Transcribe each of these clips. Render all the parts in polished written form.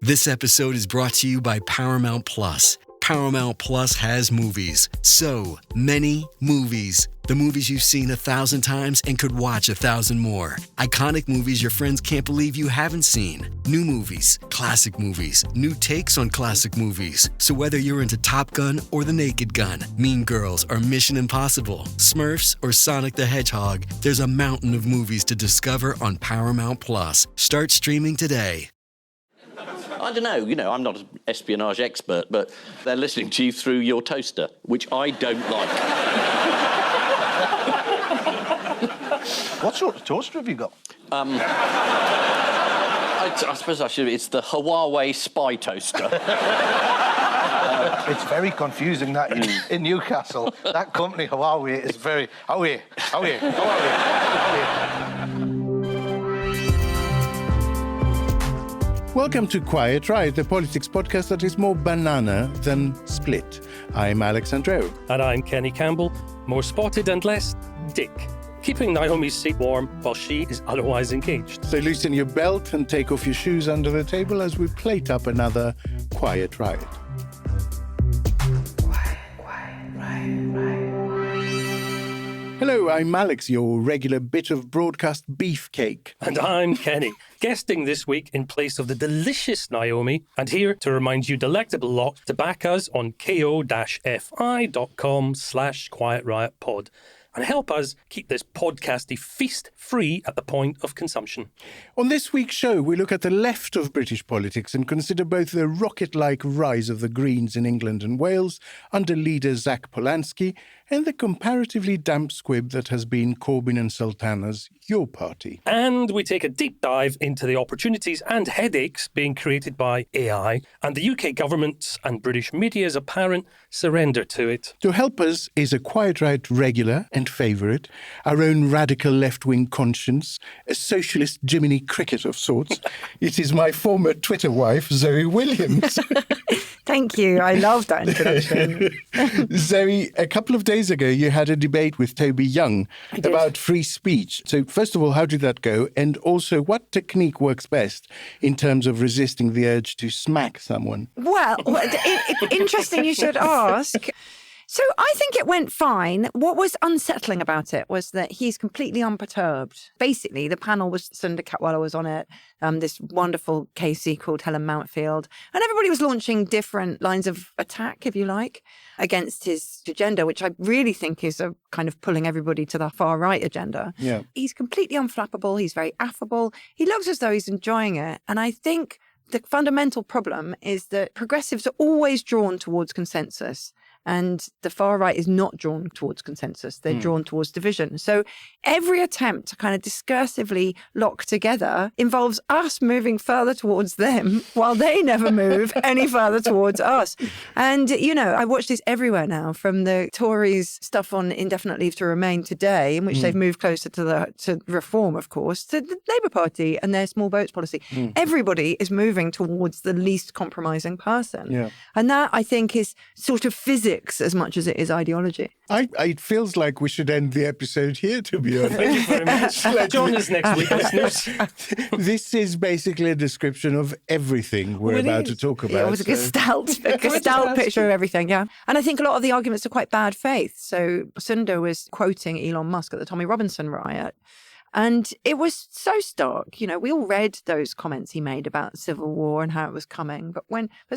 This episode is brought to you by Paramount Plus. Paramount Plus has movies. So many movies. The movies you've seen 1,000 times and could watch 1,000 more. Iconic movies your friends can't believe you haven't seen. New movies, classic movies, new takes on classic movies. So whether you're into Top Gun or The Naked Gun, Mean Girls or Mission Impossible, Smurfs or Sonic the Hedgehog, there's a mountain of movies to discover on Paramount Plus. Start streaming today. I don't know, I'm not an espionage expert, but they're listening to you through your toaster, which I don't like. What sort of toaster have you got? I suppose I should. It's the Huawei Spy Toaster. It's very confusing that in Newcastle. That company, Huawei, is very... Huawei. Welcome to Quiet Riot, the politics podcast that is more banana than split. I'm Alex Andreou. And I'm Kenny Campbell, more spotted and less dick, keeping Naomi's seat warm while she is otherwise engaged. So loosen your belt and take off your shoes under the table as we plate up another Quiet Riot. Hello, I'm Alex, your regular bit of broadcast beefcake. And I'm Kenny, guesting this week in place of the delicious Naomi, and here to remind you delectable lot to back us on ko-fi.com/quietriotpod and help us keep this podcasty feast free at the point of consumption. On this week's show, we look at the left of British politics and consider both the rocket-like rise of the Greens in England and Wales under leader Zack Polanski and the comparatively damp squib that has been Corbyn and Sultana's Your Party. And we take a deep dive into the opportunities and headaches being created by AI and the UK government's and British media's apparent surrender to it. To help us is a Quiet Riot regular and favourite, our own radical left-wing conscience, a socialist Jiminy Cricket of sorts. It is my former Twitter wife, Zoe Williams. Thank you. I love that introduction. Zoe, a couple of days ago, you had a debate with Toby Young about free speech. So first of all, how did that go? And also, what technique works best in terms of resisting the urge to smack someone? Well, it's interesting you should ask. So I think it went fine. What was unsettling about it was that he's completely unperturbed. Basically, the panel was Sunder Katwala was on it, this wonderful KC called Helen Mountfield, and everybody was launching different lines of attack, if you like, against his agenda, which I really think is a kind of pulling everybody to the far right agenda. Yeah. He's completely unflappable. He's very affable. He looks as though he's enjoying it. And I think the fundamental problem is that progressives are always drawn towards consensus. And the far right is not drawn towards consensus. They're drawn towards division. So every attempt to kind of discursively lock together involves us moving further towards them while they never move any further towards us. And, I watch this everywhere now, from the Tories' stuff on indefinite leave to remain today, in which they've moved closer to reform, of course, to the Labour Party and their small boats policy. Everybody is moving towards the least compromising person. Yeah. And that, I think, is sort of physics as much as it is ideology. It feels like we should end the episode here, to be honest. Thank you very much. Join us next week, listeners. This is basically a description of everything we're about to talk about. It was a gestalt picture of everything, yeah. And I think a lot of the arguments are quite bad faith. So Sunder was quoting Elon Musk at the Tommy Robinson riot. And it was so stark. We all read those comments he made about civil war and how it was coming. But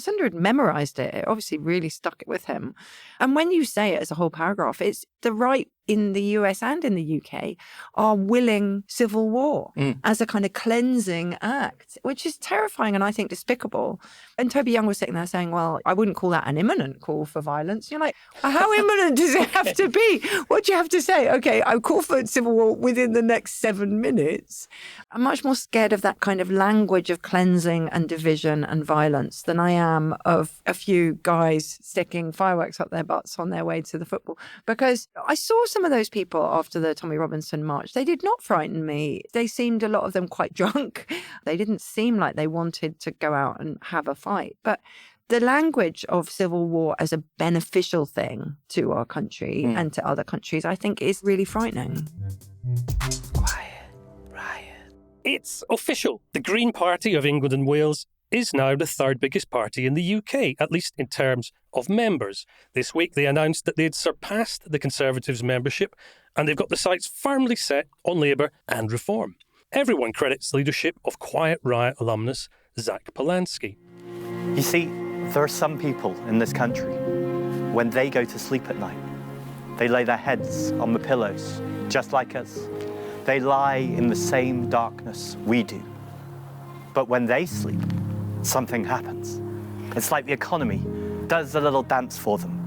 Sunder had memorized it, it obviously really stuck it with him. And when you say it as a whole paragraph, it's the right in the US and in the UK are willing civil war as a kind of cleansing act, which is terrifying and I think despicable. And Toby Young was sitting there saying, well, I wouldn't call that an imminent call for violence. You're like, how imminent does it have to be? What do you have to say? Okay, I call for civil war within the next 7 minutes. I'm much more scared of that kind of language of cleansing and division and violence than I am of a few guys sticking fireworks up their butts on their way to the football. Because I saw some of those people after the Tommy Robinson march. They did not frighten me. They seemed, a lot of them, quite drunk. They didn't seem like they wanted to go out and have a fight. But the language of civil war as a beneficial thing to our country and to other countries, I think, is really frightening. It's official. The Green Party of England and Wales is now the third biggest party in the UK, at least in terms of members. This week they announced that they'd surpassed the Conservatives' membership and they've got the sights firmly set on Labour and Reform. Everyone credits leadership of Quiet Riot alumnus Zack Polanski. You see, there are some people in this country, when they go to sleep at night, they lay their heads on the pillows, just like us. They lie in the same darkness we do. But when they sleep, something happens. It's like the economy does a little dance for them.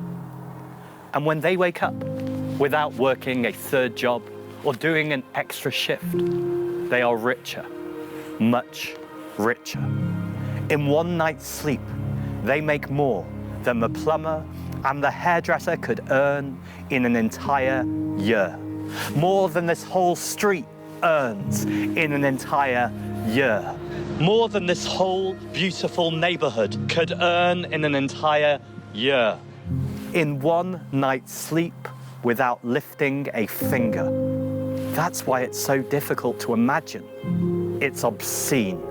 And when they wake up, without working a third job or doing an extra shift, they are richer, much richer. In one night's sleep, they make more than the plumber and the hairdresser could earn in an entire year. More than this whole street earns in an entire year. More than this whole beautiful neighborhood could earn in an entire year. In one night's sleep without lifting a finger. That's why it's so difficult to imagine. It's obscene.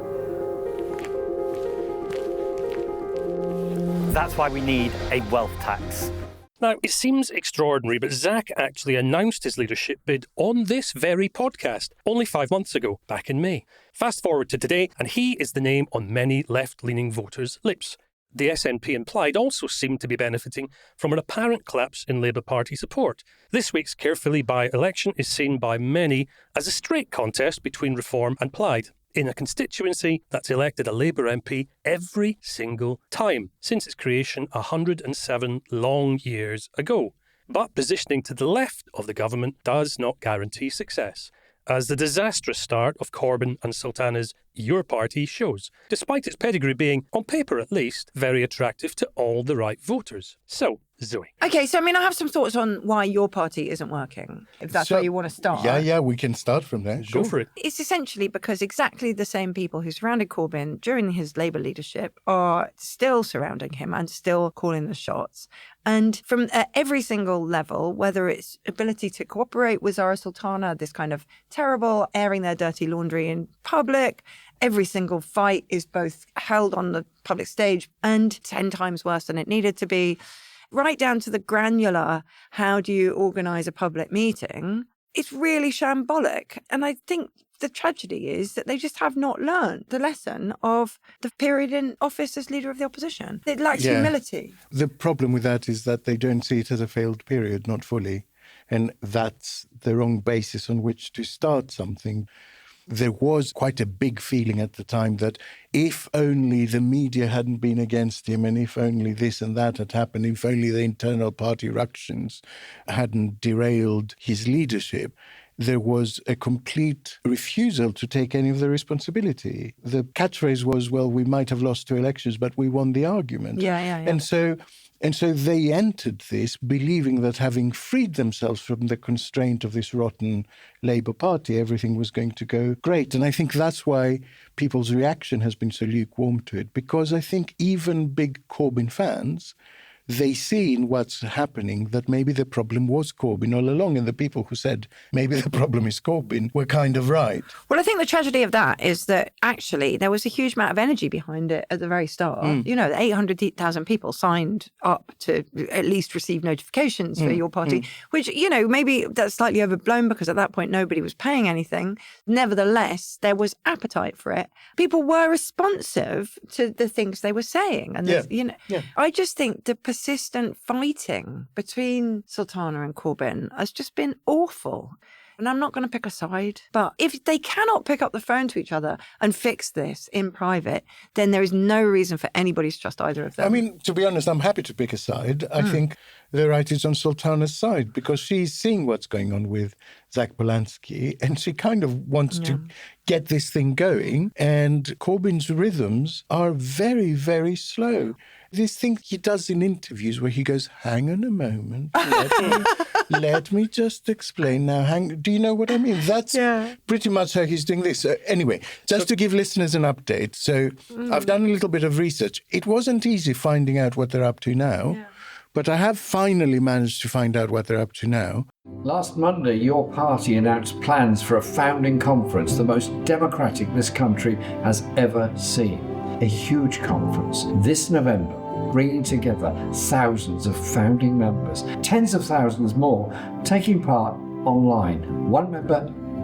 That's why we need a wealth tax. Now, it seems extraordinary, but Zack actually announced his leadership bid on this very podcast only 5 months ago, back in May. Fast forward to today, and he is the name on many left-leaning voters' lips. The SNP and Plaid also seem to be benefiting from an apparent collapse in Labour Party support. This week's Caerphilly by-election is seen by many as a straight contest between Reform and Plaid, in a constituency that's elected a Labour MP every single time since its creation 107 long years ago. But positioning to the left of the government does not guarantee success, as the disastrous start of Corbyn and Sultana's Your Party shows, despite its pedigree being, on paper at least, very attractive to all the right voters. So, Zoe. Okay, so I mean, I have some thoughts on why Your Party isn't working, if that's where you want to start. Yeah, we can start from there. Go for it. It's essentially because exactly the same people who surrounded Corbyn during his Labour leadership are still surrounding him and still calling the shots. And from every single level, whether it's ability to cooperate with Zara Sultana, this kind of terrible airing their dirty laundry in public, every single fight is both held on the public stage and 10 times worse than it needed to be, right down to the granular, how do you organise a public meeting? It's really shambolic. And I think the tragedy is that they just have not learned the lesson of the period in office as leader of the opposition. It lacks humility. The problem with that is that they don't see it as a failed period, not fully. And that's the wrong basis on which to start something. There was quite a big feeling at the time that if only the media hadn't been against him and if only this and that had happened, if only the internal party ructions hadn't derailed his leadership, there was a complete refusal to take any of the responsibility. The catchphrase was, well, we might have lost 2 elections, but we won the argument. Yeah. And so they entered this believing that having freed themselves from the constraint of this rotten Labour Party, everything was going to go great. And I think that's why people's reaction has been so lukewarm to it, because I think even big Corbyn fans, they see in what's happening that maybe the problem was Corbyn all along, and the people who said maybe the problem is Corbyn were kind of right. Well, I think the tragedy of that is that actually there was a huge amount of energy behind it at the very start. You know, 800,000 people signed up to at least receive notifications for Your Party, which, you know, maybe that's slightly overblown because at that point nobody was paying anything. Nevertheless, there was appetite for it. People were responsive to the things they were saying. And, I just think the persistent fighting between Sultana and Corbyn has just been awful. And I'm not going to pick a side, but if they cannot pick up the phone to each other and fix this in private, then there is no reason for anybody to trust either of them. I mean, to be honest, I'm happy to pick a side. I think the right is on Sultana's side because she's seeing what's going on with Zack Polanski and she kind of wants to get this thing going. And Corbyn's rhythms are very, very slow. This thing he does in interviews where he goes, hang on a moment, let me just explain now. Do you know what I mean? That's pretty much how he's doing this. Anyway, just to give listeners an update. So I've done a little bit of research. It wasn't easy finding out what they're up to now, but I have finally managed to find out what they're up to now. Last Monday, Your Party announced plans for a founding conference, the most democratic this country has ever seen. a huge conference this November, bringing together thousands of founding members, tens of thousands more taking part online. One member,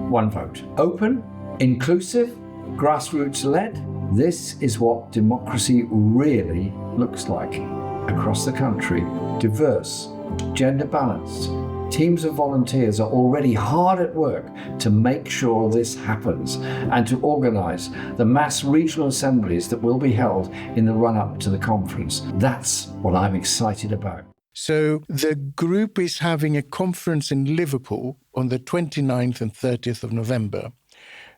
one vote. Open, inclusive, grassroots-led. This is what democracy really looks like across the country. Diverse, gender balanced. Teams of volunteers are already hard at work to make sure this happens and to organise the mass regional assemblies that will be held in the run-up to the conference. That's what I'm excited about. So the group is having a conference in Liverpool on the 29th and 30th of November.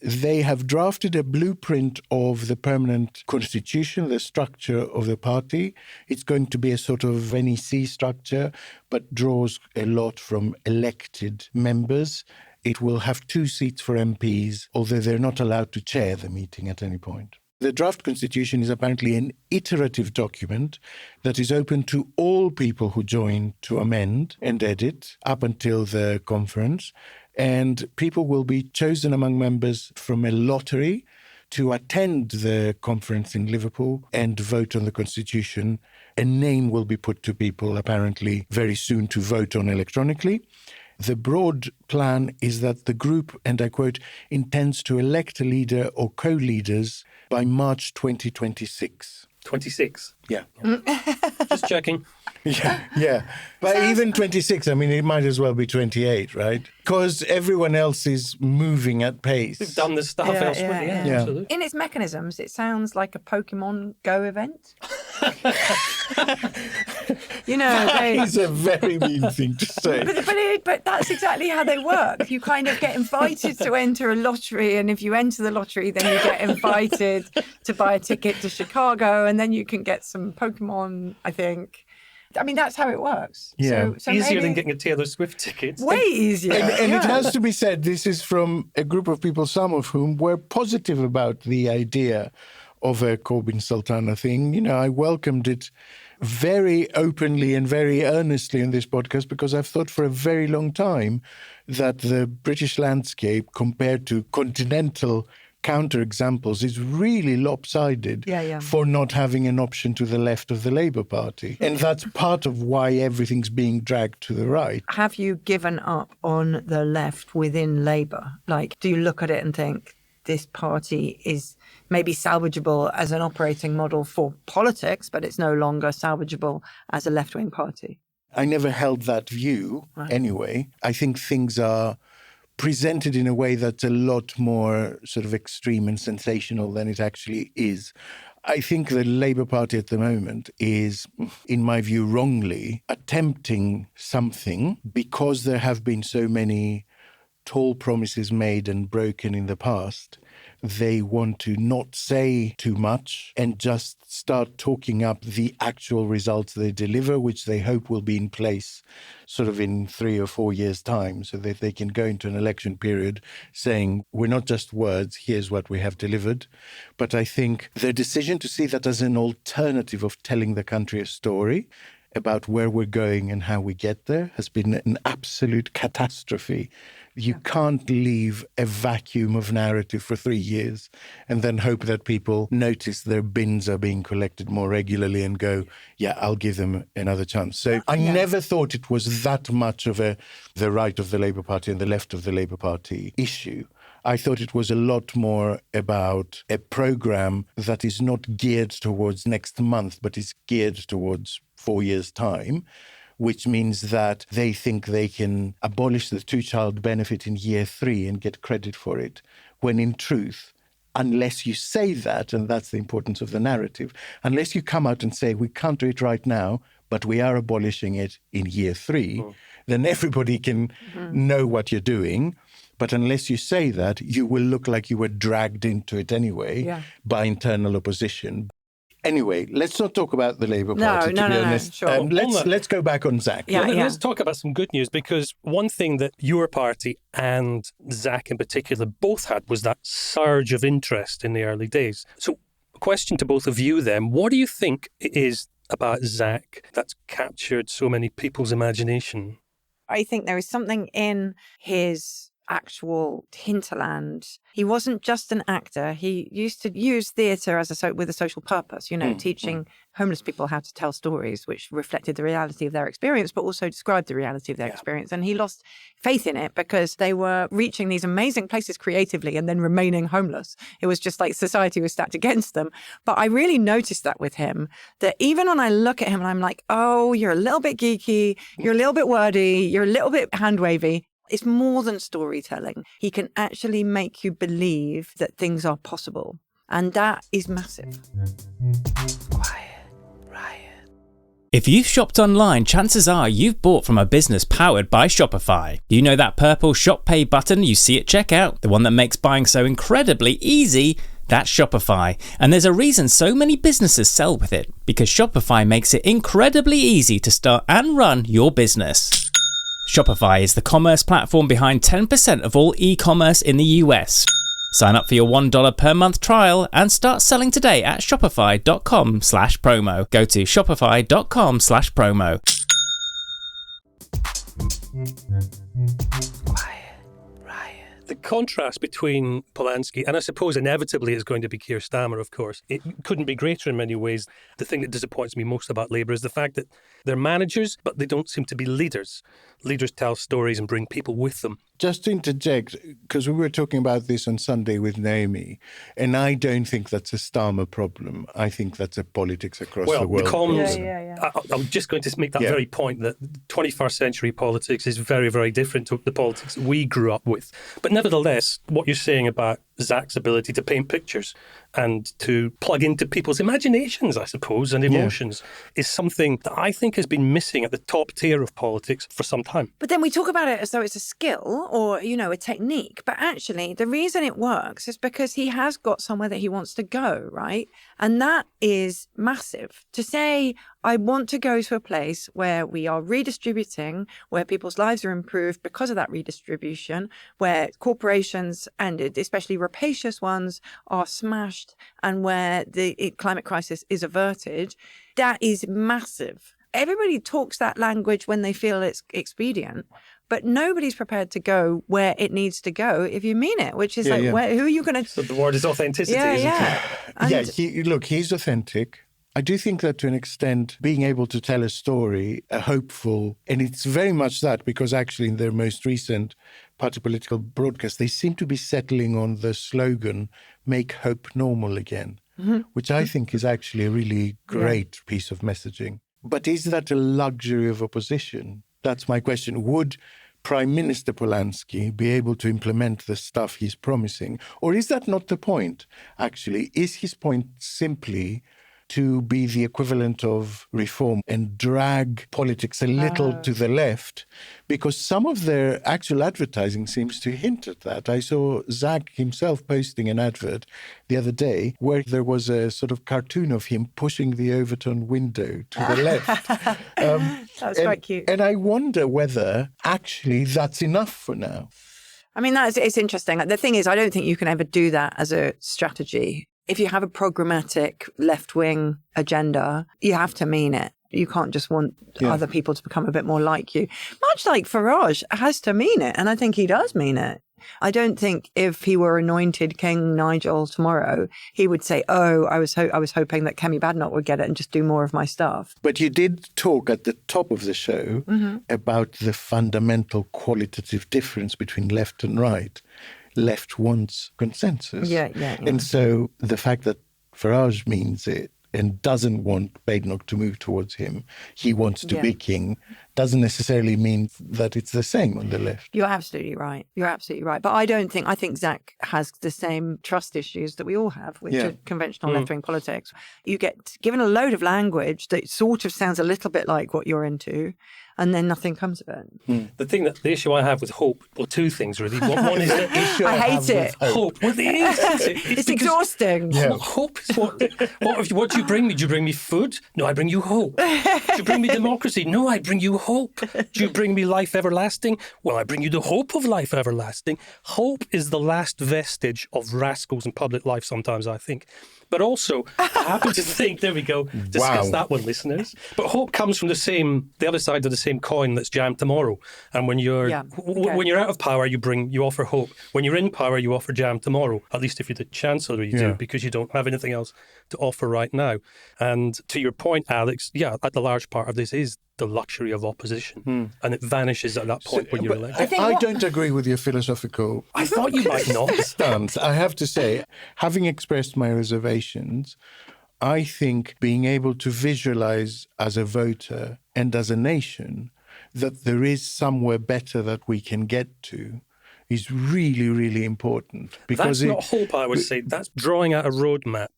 They have drafted a blueprint of the permanent constitution, the structure of the party. It's going to be a sort of NEC structure, but draws a lot from elected members. It will have 2 seats for MPs, although they're not allowed to chair the meeting at any point. The draft constitution is apparently an iterative document that is open to all people who join to amend and edit up until the conference. And people will be chosen among members from a lottery to attend the conference in Liverpool and vote on the constitution. A name will be put to people apparently very soon to vote on electronically. The broad plan is that the group, and I quote, intends to elect a leader or co-leaders by March 2026. 26? Yeah. Just checking. Yeah. But even 26, I mean, it might as well be 28, right? Because everyone else is moving at pace. They've done the stuff elsewhere. Yeah, absolutely. In its mechanisms, it sounds like a Pokemon Go event. You know, That is a very mean thing to say. but that's exactly how they work. You kind of get invited to enter a lottery, and if you enter the lottery, then you get invited to buy a ticket to Chicago, and then you can get some Pokemon, I think. I mean, that's how it works. Yeah. So Easier maybe than getting a Taylor Swift ticket. way easier. And it has to be said, this is from a group of people, some of whom were positive about the idea of a Corbyn Sultana thing. You know, I welcomed it very openly and very earnestly in this podcast because I've thought for a very long time that the British landscape compared to continental counterexamples is really lopsided for not having an option to the left of the Labour Party. And that's part of why everything's being dragged to the right. Have you given up on the left within Labour? Like, do you look at it and think this party is maybe salvageable as an operating model for politics, but it's no longer salvageable as a left-wing party? I never held that view anyway. I think things are presented in a way that's a lot more sort of extreme and sensational than it actually is. I think the Labour Party at the moment is, in my view, wrongly attempting something because there have been so many tall promises made and broken in the past. They want to not say too much and just start talking up the actual results they deliver, which they hope will be in place sort of in 3 or 4 years' time, so that they can go into an election period saying, we're not just words, here's what we have delivered. But I think the decision to see that as an alternative of telling the country a story about where we're going and how we get there has been an absolute catastrophe. You can't leave a vacuum of narrative for 3 years and then hope that people notice their bins are being collected more regularly and go, yeah, I'll give them another chance. So I never thought it was that much of the right of the Labour Party and the left of the Labour Party issue. I thought it was a lot more about a programme that is not geared towards next month, but is geared towards 4 years' time, which means that they think they can abolish the two-child benefit in year 3 and get credit for it, when in truth, unless you say that, and that's the importance of the narrative, unless you come out and say, we can't do it right now, but we are abolishing it in year 3, then everybody can know what you're doing. But unless you say that, you will look like you were dragged into it anyway by internal opposition. Anyway, let's not talk about the Labour Party, to be honest. Sure. Let's go back on Zack. Let's talk about some good news, because one thing that your party and Zack in particular both had was that surge of interest in the early days. So, a question to both of you then. What do you think it is about Zack that's captured so many people's imagination? I think there is something in his actual hinterland. He wasn't just an actor. He used to use theatre with a social purpose, teaching homeless people how to tell stories which reflected the reality of their experience, but also described the reality of their experience. And he lost faith in it because they were reaching these amazing places creatively and then remaining homeless. It was just like society was stacked against them. But I really noticed that with him, that even when I look at him and I'm like, oh, you're a little bit geeky, you're a little bit wordy, you're a little bit hand-wavy, it's more than storytelling. He can actually make you believe that things are possible. And that is massive. Quiet Riot. If you've shopped online, chances are you've bought from a business powered by Shopify. You know that purple Shop Pay button you see at checkout? The one that makes buying so incredibly easy? That's Shopify. And there's a reason so many businesses sell with it. Because Shopify makes it incredibly easy to start and run your business. Shopify is the commerce platform behind 10% of all e-commerce in the US. Sign up for your $1 per month trial and start selling today at shopify.com/promo. Go to shopify.com/promo. The contrast between Polanski and I suppose inevitably it's going to be Keir Starmer, of course. It couldn't be greater in many ways. The thing that disappoints me most about Labour is the fact that they're managers, but they don't seem to be leaders. Leaders tell stories and bring people with them. Just to interject, because we were talking about this on Sunday with Naomi, and I don't think that's a Starmer problem. I think that's a politics across the world. I'm just going to make that very point that 21st century politics is very, very different to the politics we grew up with. But nevertheless, what you're saying about Zack's ability to paint pictures and to plug into people's imaginations, I suppose, and emotions is something that I think has been missing at the top tier of politics for some time. But then we talk about it as though it's a skill or, a technique. But actually, the reason it works is because he has got somewhere that he wants to go, right? And that is massive. To say, I want to go to a place where we are redistributing, where people's lives are improved because of that redistribution, where corporations, and especially rapacious ones, are smashed, and where the climate crisis is averted, that is massive. Everybody talks that language when they feel it's expedient, but nobody's prepared to go where it needs to go if you mean it, which is who are you going to... So the word is authenticity, isn't it? He's authentic. I do think that to an extent, being able to tell a story, a hopeful, and it's very much that because actually in their most recent party political broadcast, they seem to be settling on the slogan, make hope normal again, which I think is actually a really great piece of messaging. But is that a luxury of opposition? That's my question. Would Prime Minister Polanski be able to implement the stuff he's promising? Or is that not the point, actually? Is his point simply to be the equivalent of reform and drag politics a little to the left, because some of their actual advertising seems to hint at that. I saw Zack himself posting an advert the other day where there was a sort of cartoon of him pushing the Overton window to the left. That was quite cute. And I wonder whether actually that's enough for now. I mean, it's interesting. The thing is, I don't think you can ever do that as a strategy. If you have a programmatic left-wing agenda, you have to mean it. You can't just want other people to become a bit more like you. Much like Farage has to mean it, and I think he does mean it. I don't think if he were anointed King Nigel tomorrow, he would say, "Oh, I was hoping that Kemi Badenoch would get it and just do more of my stuff." But you did talk at the top of the show about the fundamental qualitative difference between left and right. Left wants consensus. Yeah. And so the fact that Farage means it and doesn't want Badenoch to move towards him, he wants to be king, doesn't necessarily mean that it's the same on the left. You're absolutely right. But I think Zack has the same trust issues that we all have with conventional left-wing politics. You get given a load of language that sort of sounds a little bit like what you're into, and then nothing comes of it. The issue I have with hope, well, two things really. One is that I hate it. Hope. Well, it's exhausting. Yeah. Hope is what do you bring me? Do you bring me food? No, I bring you hope. Do you bring me democracy? No, I bring you hope. Do you bring me life everlasting? Well, I bring you the hope of life everlasting. Hope is the last vestige of rascals in public life sometimes, I think. But also, I happen to think, there we go, discuss that one, listeners. But hope comes from the other side of the same coin that's jam tomorrow. And when you're when you're out of power, you offer hope. When you're in power, you offer jam tomorrow. At least if you're the Chancellor, you do, because you don't have anything else to offer right now. And to your point, Alex, the large part of this is the luxury of opposition, and it vanishes at that point when you're elected. I don't agree with your philosophical I thought you might not. stance. I have to say, having expressed my reservations, I think being able to visualize as a voter and as a nation that there is somewhere better that we can get to is really, really important. Because that's not hope, I would say. That's drawing out a roadmap.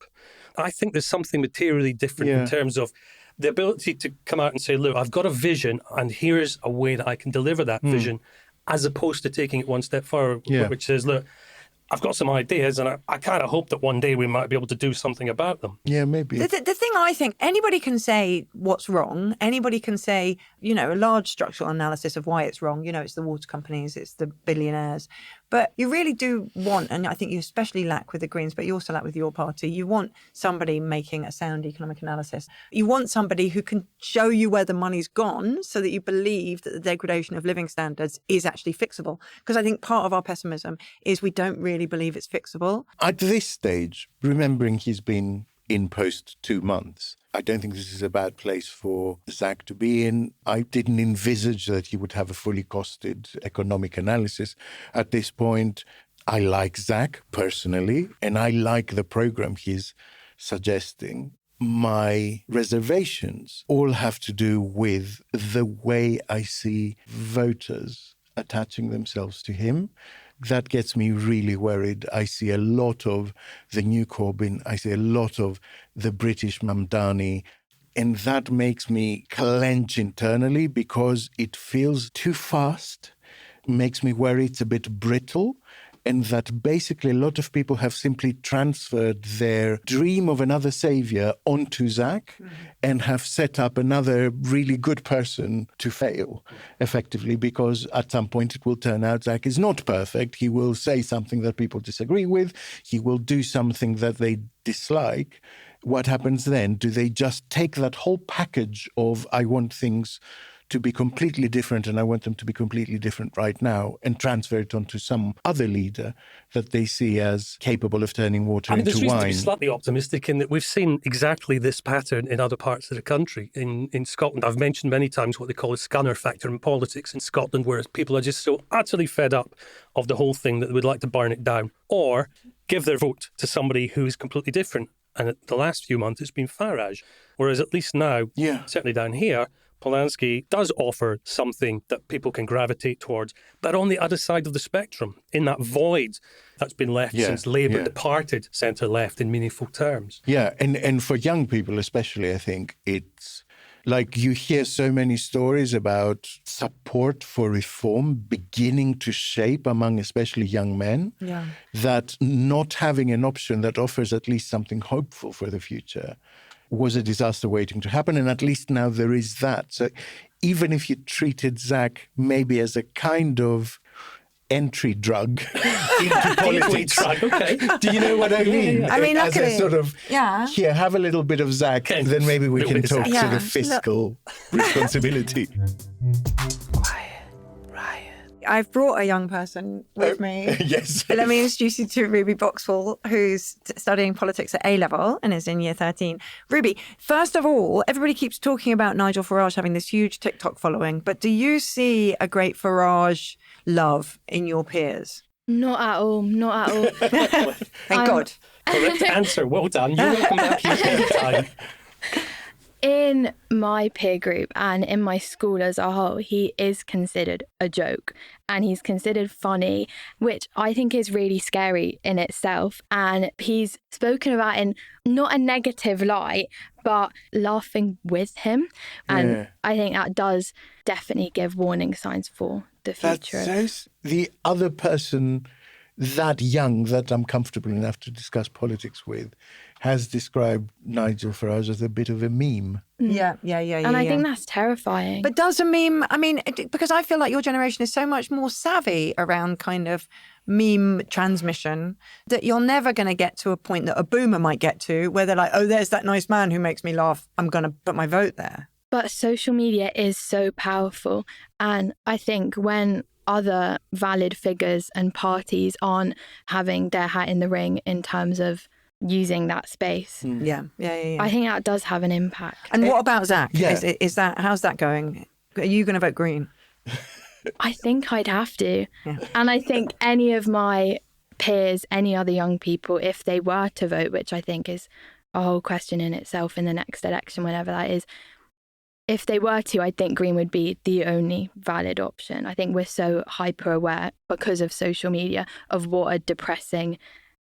I think there's something materially different in terms of the ability to come out and say, look, I've got a vision and here's a way that I can deliver that vision, as opposed to taking it one step further, which says, look, I've got some ideas and I kind of hope that one day we might be able to do something about them. Yeah, maybe. The thing I think, anybody can say what's wrong. Anybody can say, a large structural analysis of why it's wrong. It's the water companies, it's the billionaires. But you really do want, and I think you especially lack with the Greens, but you also lack with your party, you want somebody making a sound economic analysis. You want somebody who can show you where the money's gone so that you believe that the degradation of living standards is actually fixable. Because I think part of our pessimism is we don't really believe it's fixable. At this stage, remembering he's been in post 2 months, I don't think this is a bad place for Zack to be in. I didn't envisage that he would have a fully costed economic analysis at this point. I like Zack personally, and I like the program he's suggesting. My reservations all have to do with the way I see voters attaching themselves to him. That gets me really worried. I see a lot of the new Corbyn. I see a lot of the British Mamdani. And that makes me clench internally because it feels too fast. It makes me worry it's a bit brittle. And that basically a lot of people have simply transferred their dream of another saviour onto Zack and have set up another really good person to fail, effectively, because at some point it will turn out Zack is not perfect. He will say something that people disagree with. He will do something that they dislike. What happens then? Do they just take that whole package of I want things to be completely different and I want them to be completely different right now and transfer it onto some other leader that they see as capable of turning water into there's reason wine? to be slightly optimistic in that we've seen exactly this pattern in other parts of the country. In Scotland, I've mentioned many times what they call a scunner factor in politics in Scotland, where people are just so utterly fed up of the whole thing that they would like to burn it down or give their vote to somebody who is completely different. And at the last few months, it's been Farage. Whereas at least now, certainly down here, Polanski does offer something that people can gravitate towards, but on the other side of the spectrum, in that void that's been left since Labour departed centre-left in meaningful terms. Yeah, and for young people especially, I think it's like you hear so many stories about support for reform beginning to shape among especially young men, that not having an option that offers at least something hopeful for the future was a disaster waiting to happen. And at least now there is that. So even if you treated Zack maybe as a kind of entry drug into politics. Okay. Do you know what I mean? I mean, as luckily, a sort of, here, have a little bit of Zack, then maybe we can talk sort of fiscal responsibility. I've brought a young person with me. Yes. Let me introduce you to Ruby Boxall, who's studying politics at A-level and is in year 13. Ruby, first of all, everybody keeps talking about Nigel Farage having this huge TikTok following, but do you see a great Farage love in your peers? Not at all. Thank God. Correct answer. Well done. You're welcome back here anytime. In my peer group and in my school as a whole, he is considered a joke and he's considered funny, which I think is really scary in itself. And he's spoken about in not a negative light, but laughing with him. And I think that does definitely give warning signs for the future. That says the other person that young that I'm comfortable enough to discuss politics with has described Nigel Farage as a bit of a meme. Yeah. And I think that's terrifying. But does a meme, I mean, because I feel like your generation is so much more savvy around kind of meme transmission that you're never going to get to a point that a boomer might get to where they're like, oh, there's that nice man who makes me laugh. I'm going to put my vote there. But social media is so powerful. And I think when other valid figures and parties aren't having their hat in the ring in terms of using that space. Yeah. I think that does have an impact. And what about Zack? Yeah. Is that, how's that going? Are you going to vote Green? I think I'd have to. Yeah. And I think any of my peers, any other young people, if they were to vote, which I think is a whole question in itself in the next election, whenever that is, if they were to, I think Green would be the only valid option. I think we're so hyper aware because of social media of what a depressing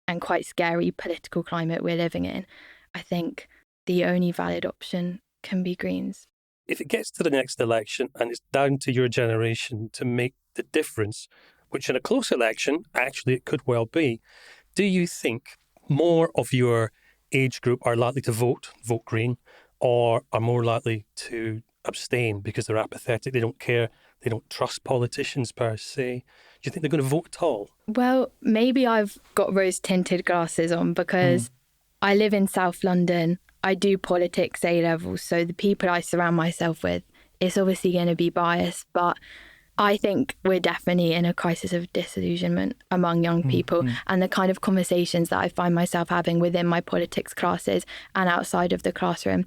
and quite scary political climate we're living in. I think the only valid option can be Greens. If it gets to the next election and it's down to your generation to make the difference, which in a close election, actually it could well be, do you think more of your age group are likely to vote Green, or are more likely to abstain because they're apathetic, they don't care, they don't trust politicians per se? Do you think they're going to vote at all? Well, maybe I've got rose-tinted glasses on because I live in South London. I do politics A-levels, so the people I surround myself with, it's obviously going to be biased, but I think we're definitely in a crisis of disillusionment among young people, and the kind of conversations that I find myself having within my politics classes and outside of the classroom,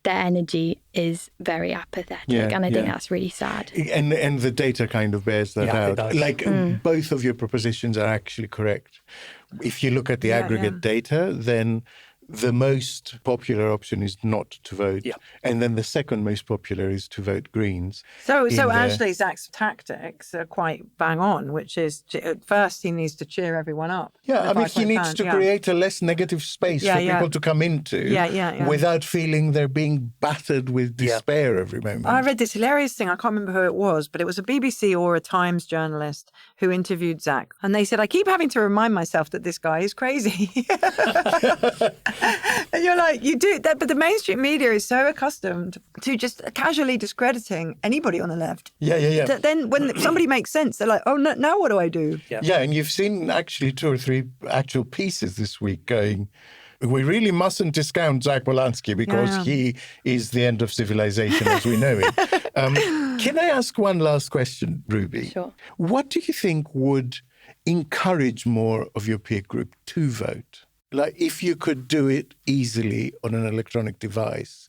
their energy is very apathetic, and I think that's really sad. And the data kind of bears that out. Like both of your propositions are actually correct. If you look at the aggregate data, then the most popular option is not to vote. Yeah. And then the second most popular is to vote Greens. So actually Zack's tactics are quite bang on, which is at first he needs to cheer everyone up. Yeah, I mean, he needs to create a less negative space for people to come into without feeling they're being battered with despair every moment. I read this hilarious thing. I can't remember who it was, but it was a BBC or a Times journalist who interviewed Zack. And they said, I keep having to remind myself that this guy is crazy. And you're like, you do that, but the mainstream media is so accustomed to just casually discrediting anybody on the left. That then when somebody makes sense, they're like, oh, no, now what do I do? Yeah, and you've seen actually 2 or 3 actual pieces this week going, we really mustn't discount Zack Polanski because he is the end of civilization as we know it. Can I ask one last question, Ruby? Sure. What do you think would encourage more of your peer group to vote? Like, if you could do it easily on an electronic device,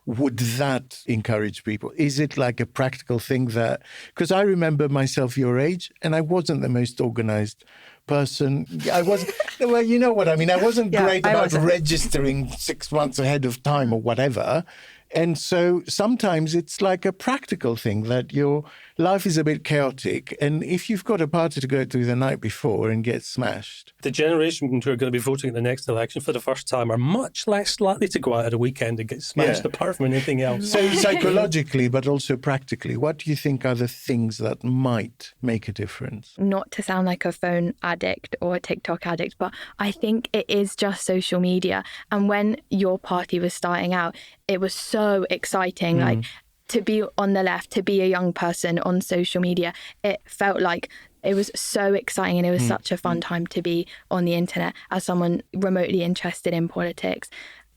would that encourage people? Is it like a practical thing that... Because I remember myself your age, and I wasn't the most organized person. I wasn't... Well, you know what I mean. I wasn't great about registering 6 months ahead of time or whatever. And so sometimes it's like a practical thing that your life is a bit chaotic. And if you've got a party to go to the night before and get smashed. The generation who are going to be voting at the next election for the first time are much less likely to go out at a weekend and get smashed apart from anything else. So psychologically, but also practically, what do you think are the things that might make a difference? Not to sound like a phone addict or a TikTok addict, but I think it is just social media. And when your party was starting out, it was so exciting, like to be on the left, to be a young person on social media. It felt like it was so exciting, and it was such a fun time to be on the internet as someone remotely interested in politics.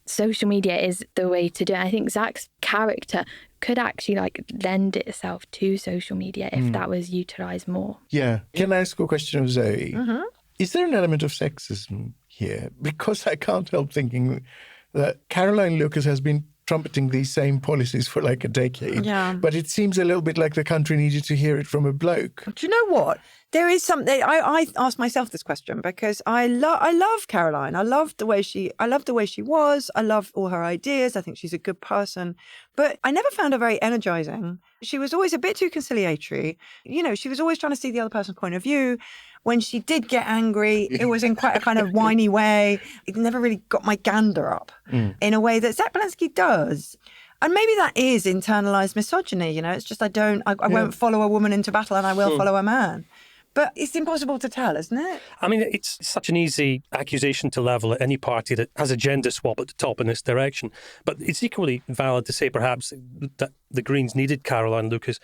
Social media is the way to do it. I think Zack's character could actually like lend itself to social media if that was utilised more. Yeah. Can I ask a question of Zoe? Is there an element of sexism here? Because I can't help thinking that Caroline Lucas has been trumpeting these same policies for like a decade. Yeah. But it seems a little bit like the country needed to hear it from a bloke. Do you know what? There is something. I asked myself this question because I love Caroline. I loved the way she was. I love all her ideas. I think she's a good person. But I never found her very energizing. She was always a bit too conciliatory. You know, she was always trying to see the other person's point of view. When she did get angry, it was in quite a kind of whiny way. It never really got my gander up in a way that Zack Polanski does. And maybe that is internalized misogyny. You know, it's just I won't follow a woman into battle and I will follow a man. But it's impossible to tell, isn't it? I mean, it's such an easy accusation to level at any party that has a gender swap at the top in this direction. But it's equally valid to say perhaps that the Greens needed Caroline Lucas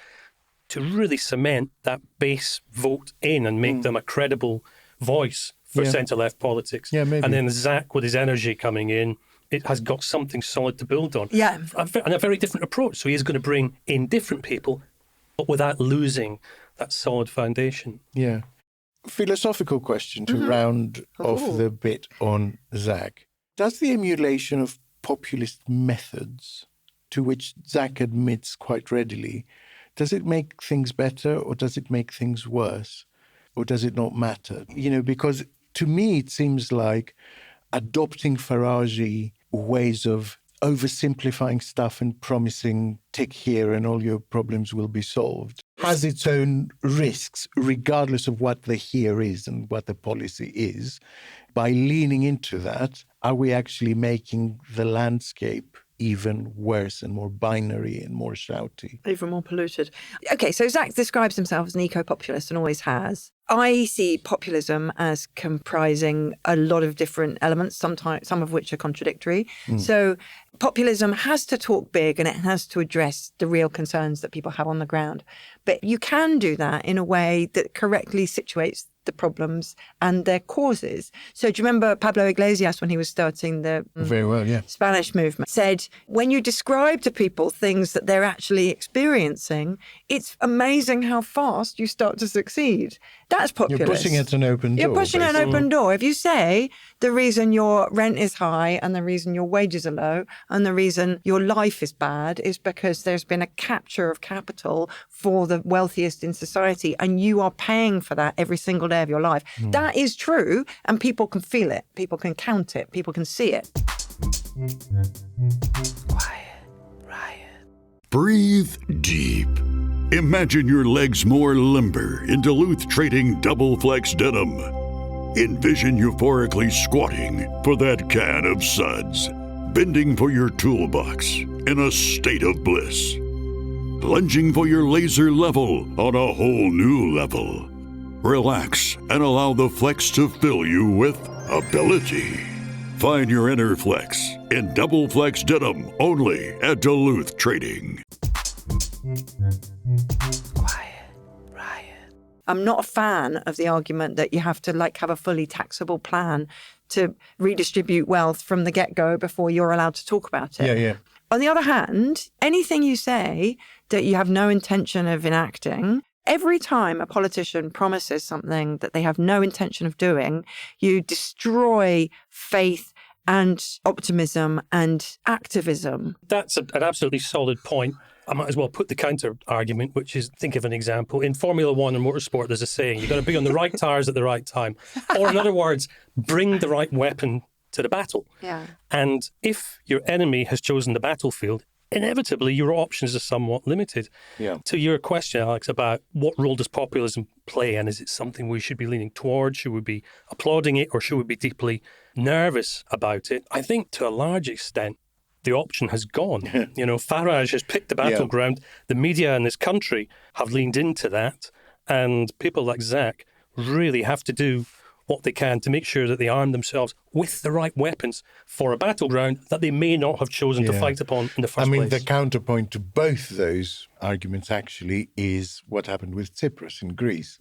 to really cement that base vote in and make them a credible voice for centre-left politics. Yeah, maybe. And then Zack, with his energy coming in, it has got something solid to build on. Yeah. And a very different approach. So he is going to bring in different people, but without losing that solid foundation. Yeah. Philosophical question to round off the bit on Zack. Does the emulation of populist methods, to which Zack admits quite readily, does it make things better or does it make things worse? Or does it not matter? You know, because to me it seems like adopting Farage ways of oversimplifying stuff and promising tick here and all your problems will be solved has its own risks, regardless of what the here is and what the policy is. By leaning into that, are we actually making the landscape even worse and more binary and more shouty? Even more polluted. Okay, so Zack describes himself as an eco-populist and always has. I see populism as comprising a lot of different elements, sometimes some of which are contradictory. So populism has to talk big and it has to address the real concerns that people have on the ground. But you can do that in a way that correctly situates the problems and their causes. So do you remember Pablo Iglesias, when he was starting the Very well, yeah. Spanish movement, said, when you describe to people things that they're actually experiencing, it's amazing how fast you start to succeed. That's populist. You're pushing at an open door. You're pushing at an open door. If you say the reason your rent is high and the reason your wages are low and the reason your life is bad is because there's been a capture of capital for the wealthiest in society and you are paying for that every single day of your life. That is true, and people can feel it, people can count it, people can see it. Quiet Riot. Breathe deep. Imagine your legs more limber in Duluth Trading Double Flex Denim. Envision euphorically squatting for that can of suds, bending for your toolbox in a state of bliss, lunging for your laser level on a whole new level. Relax and allow the flex to fill you with ability. Find your inner flex in Double Flex Denim only at Duluth Trading. Quiet Riot. I'm not a fan of the argument that you have to have a fully taxable plan to redistribute wealth from the get-go before you're allowed to talk about it. Yeah. On the other hand, anything you say that you have no intention of enacting, every time a politician promises something that they have no intention of doing, you destroy faith and optimism and activism. That's an absolutely solid point. I might as well put the counter argument, which is, think of an example. In Formula One and motorsport, there's a saying, you've got to be on the right tyres at the right time. Or in other words, bring the right weapon to the battle. Yeah. And if your enemy has chosen the battlefield, inevitably your options are somewhat limited. Yeah. To your question, Alex, about what role does populism play, and is it something we should be leaning towards? Should we be applauding it, or should we be deeply nervous about it? I think to a large extent, the option has gone. Farage has picked the battleground. The media in this country have leaned into that, and people like Zack really have to do what they can to make sure that they arm themselves with the right weapons for a battleground that they may not have chosen to fight upon in the first place. The counterpoint to both those arguments actually is what happened with Tsipras in Greece,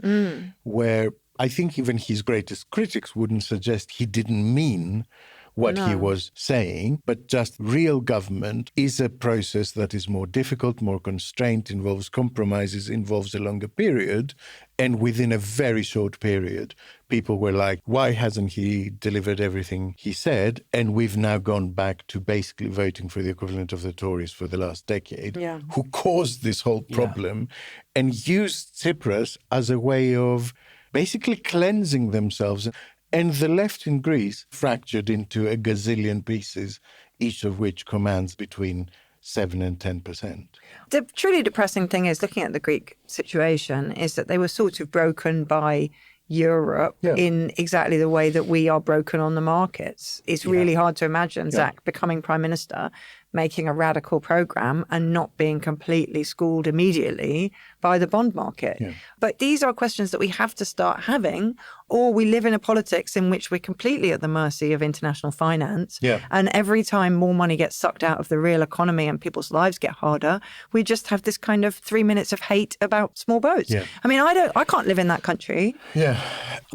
where I think even his greatest critics wouldn't suggest he didn't mean what he was saying, but just real government is a process that is more difficult, more constrained, involves compromises, involves a longer period. And within a very short period, people were like, why hasn't he delivered everything he said? And we've now gone back to basically voting for the equivalent of the Tories for the last decade, who caused this whole problem and used Tsipras as a way of basically cleansing themselves. And the left in Greece fractured into a gazillion pieces, each of which commands between 7 and 10%. The truly depressing thing is, looking at the Greek situation, is that they were sort of broken by Europe in exactly the way that we are broken on the markets. It's really hard to imagine Zack becoming prime minister, making a radical program and not being completely schooled immediately by the bond market. Yeah. But these are questions that we have to start having, or we live in a politics in which we're completely at the mercy of international finance. Yeah. And every time more money gets sucked out of the real economy and people's lives get harder, we just have this kind of 3 minutes of hate about small boats. Yeah. I mean, I can't live in that country. Yeah.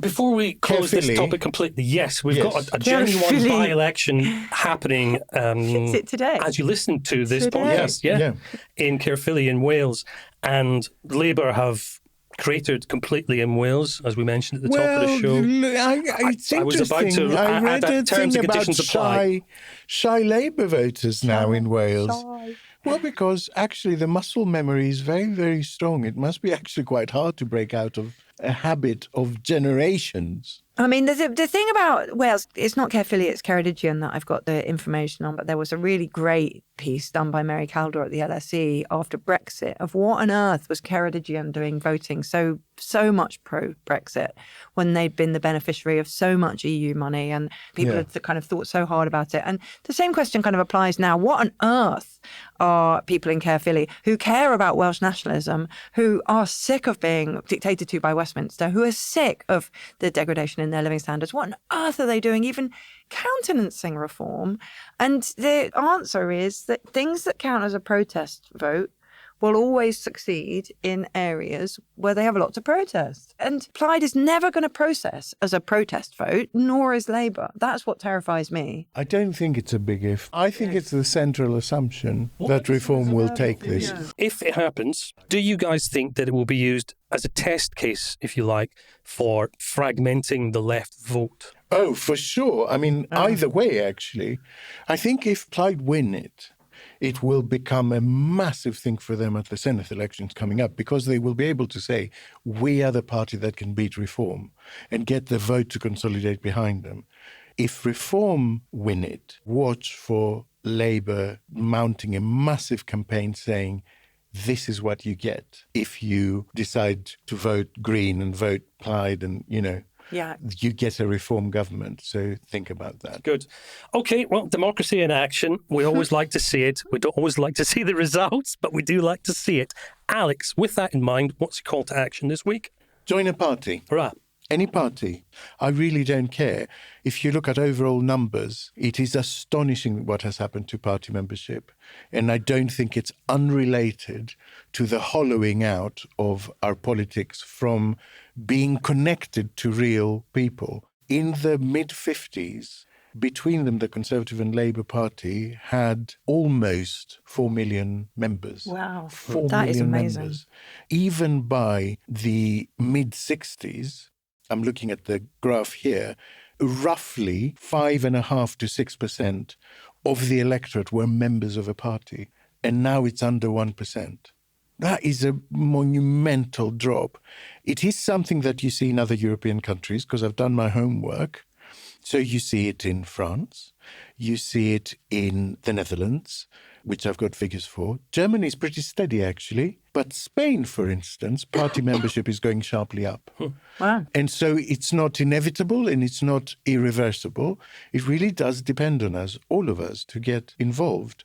Before we close this topic completely, yes, we've got a genuine by-election happening. Is it today? As you listen to this podcast, in Caerphilly in Wales. And Labour have cratered completely in Wales, as we mentioned at the top of the show. It's interesting. I was about to I read add a terms thing and about conditions apply. shy Labour voters now in Wales. Well, because actually the muscle memory is very, very strong. It must be actually quite hard to break out of a habit of generations. I mean, the thing about Wales, it's not Caerphilly, it's Ceredigion that I've got the information on, but there was a really great piece done by Mary Caldor at the LSE after Brexit of what on earth was Ceredigion doing voting so much pro-Brexit when they'd been the beneficiary of so much EU money and people had kind of thought so hard about it. And the same question kind of applies now. What on earth are people in Caerphilly who care about Welsh nationalism, who are sick of being dictated to by Westminster, who are sick of the degradation in their living standards? What on earth are they doing even countenancing reform? And the answer is that things that count as a protest vote will always succeed in areas where they have a lot to protest. And Plaid is never going to process as a protest vote, nor is Labour. That's what terrifies me. I don't think it's a big if. I think it's the central assumption that reform will take this. Yeah. If it happens, do you guys think that it will be used as a test case, if you like, for fragmenting the left vote? Oh, for sure. I mean, either way, actually. I think if Plaid win it will become a massive thing for them at the Senate elections coming up, because they will be able to say, we are the party that can beat reform and get the vote to consolidate behind them. If reform win it, watch for Labour mounting a massive campaign saying, this is what you get if you decide to vote Green and vote Plaid and, you get a reform government. So think about that. Good. Okay, well, democracy in action. We always like to see it. We don't always like to see the results, but we do like to see it. Alex, with that in mind, what's your call to action this week? Join a party. Hurrah. Any party. I really don't care. If you look at overall numbers, it is astonishing what has happened to party membership. And I don't think it's unrelated to the hollowing out of our politics from being connected to real people. In the mid-50s, between them, the Conservative and Labour Party had almost 4 million members. Wow, 4 that million is amazing. Members. Even by the mid-60s, I'm looking at the graph here, roughly 5.5% to 6% of the electorate were members of a party. And now it's under 1%. That is a monumental drop. It is something that you see in other European countries, because I've done my homework. So you see it in France, you see it in the Netherlands, which I've got figures for. Germany is pretty steady, actually. But Spain, for instance, party membership is going sharply up. Wow. And so it's not inevitable and it's not irreversible. It really does depend on us, all of us, to get involved.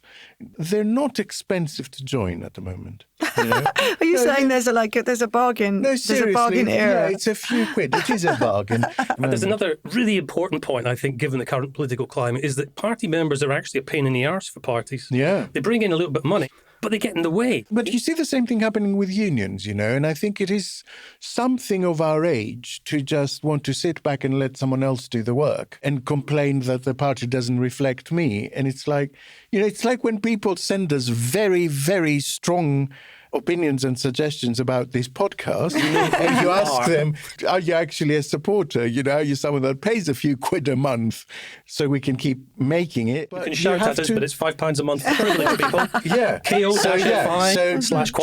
They're not expensive to join at the moment. Are you saying there's a bargain? No, there's seriously. A bargain era. Yeah, it's a few quid. It is a bargain. There's another really important point, I think, given the current political climate, is that party members are actually a pain in the arse for parties. Yeah. They bring in a little bit of money, but they get in the way. But you see the same thing happening with unions, and I think it is something of our age to just want to sit back and let someone else do the work and complain that the party doesn't reflect me. And it's like, it's like when people send us very, very strong opinions and suggestions about this podcast, and you ask them, are you actually a supporter? Are you someone that pays a few quid a month so we can keep making it? But you can shout at us, but it's £5 a month for privilege, people. Yeah. So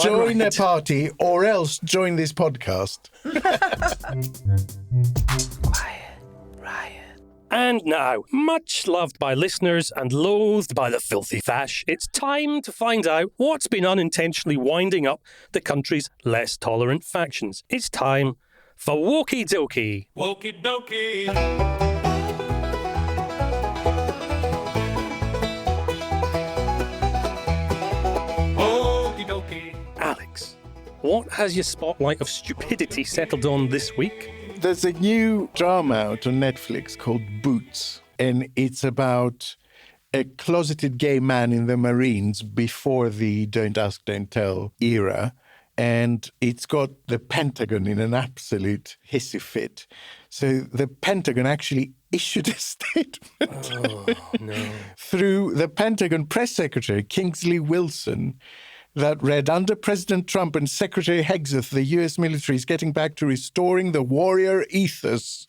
join a party or else join this podcast. Quiet Riot. And now, much loved by listeners and loathed by the filthy fash, it's time to find out what's been unintentionally winding up the country's less tolerant factions. It's time for Wokey Dokey. Wokey Dokey. what has your spotlight of stupidity settled on this week? There's a new drama out on Netflix called Boots, and it's about a closeted gay man in the Marines before the Don't Ask, Don't Tell era. And it's got the Pentagon in an absolute hissy fit. So the Pentagon actually issued a statement through the Pentagon press secretary, Kingsley Wilson, that read, under President Trump and Secretary Hegseth, the U.S. military is getting back to restoring the warrior ethos.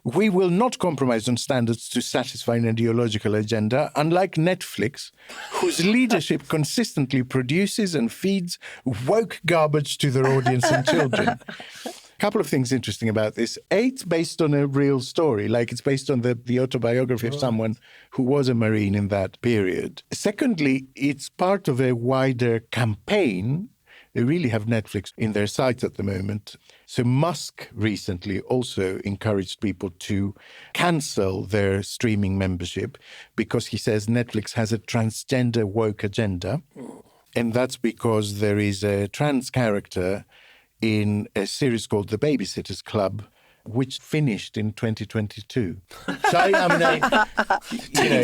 We will not compromise on standards to satisfy an ideological agenda, unlike Netflix, whose leadership consistently produces and feeds woke garbage to their audience and children. A couple of things interesting about this. A, it's based on a real story, like it's based on the autobiography of someone who was a Marine in that period. Secondly, it's part of a wider campaign. They really have Netflix in their sights at the moment. So Musk recently also encouraged people to cancel their streaming membership because he says Netflix has a transgender woke agenda. And that's because there is a trans character in a series called The Babysitter's Club, which finished in 2022. So, I mean,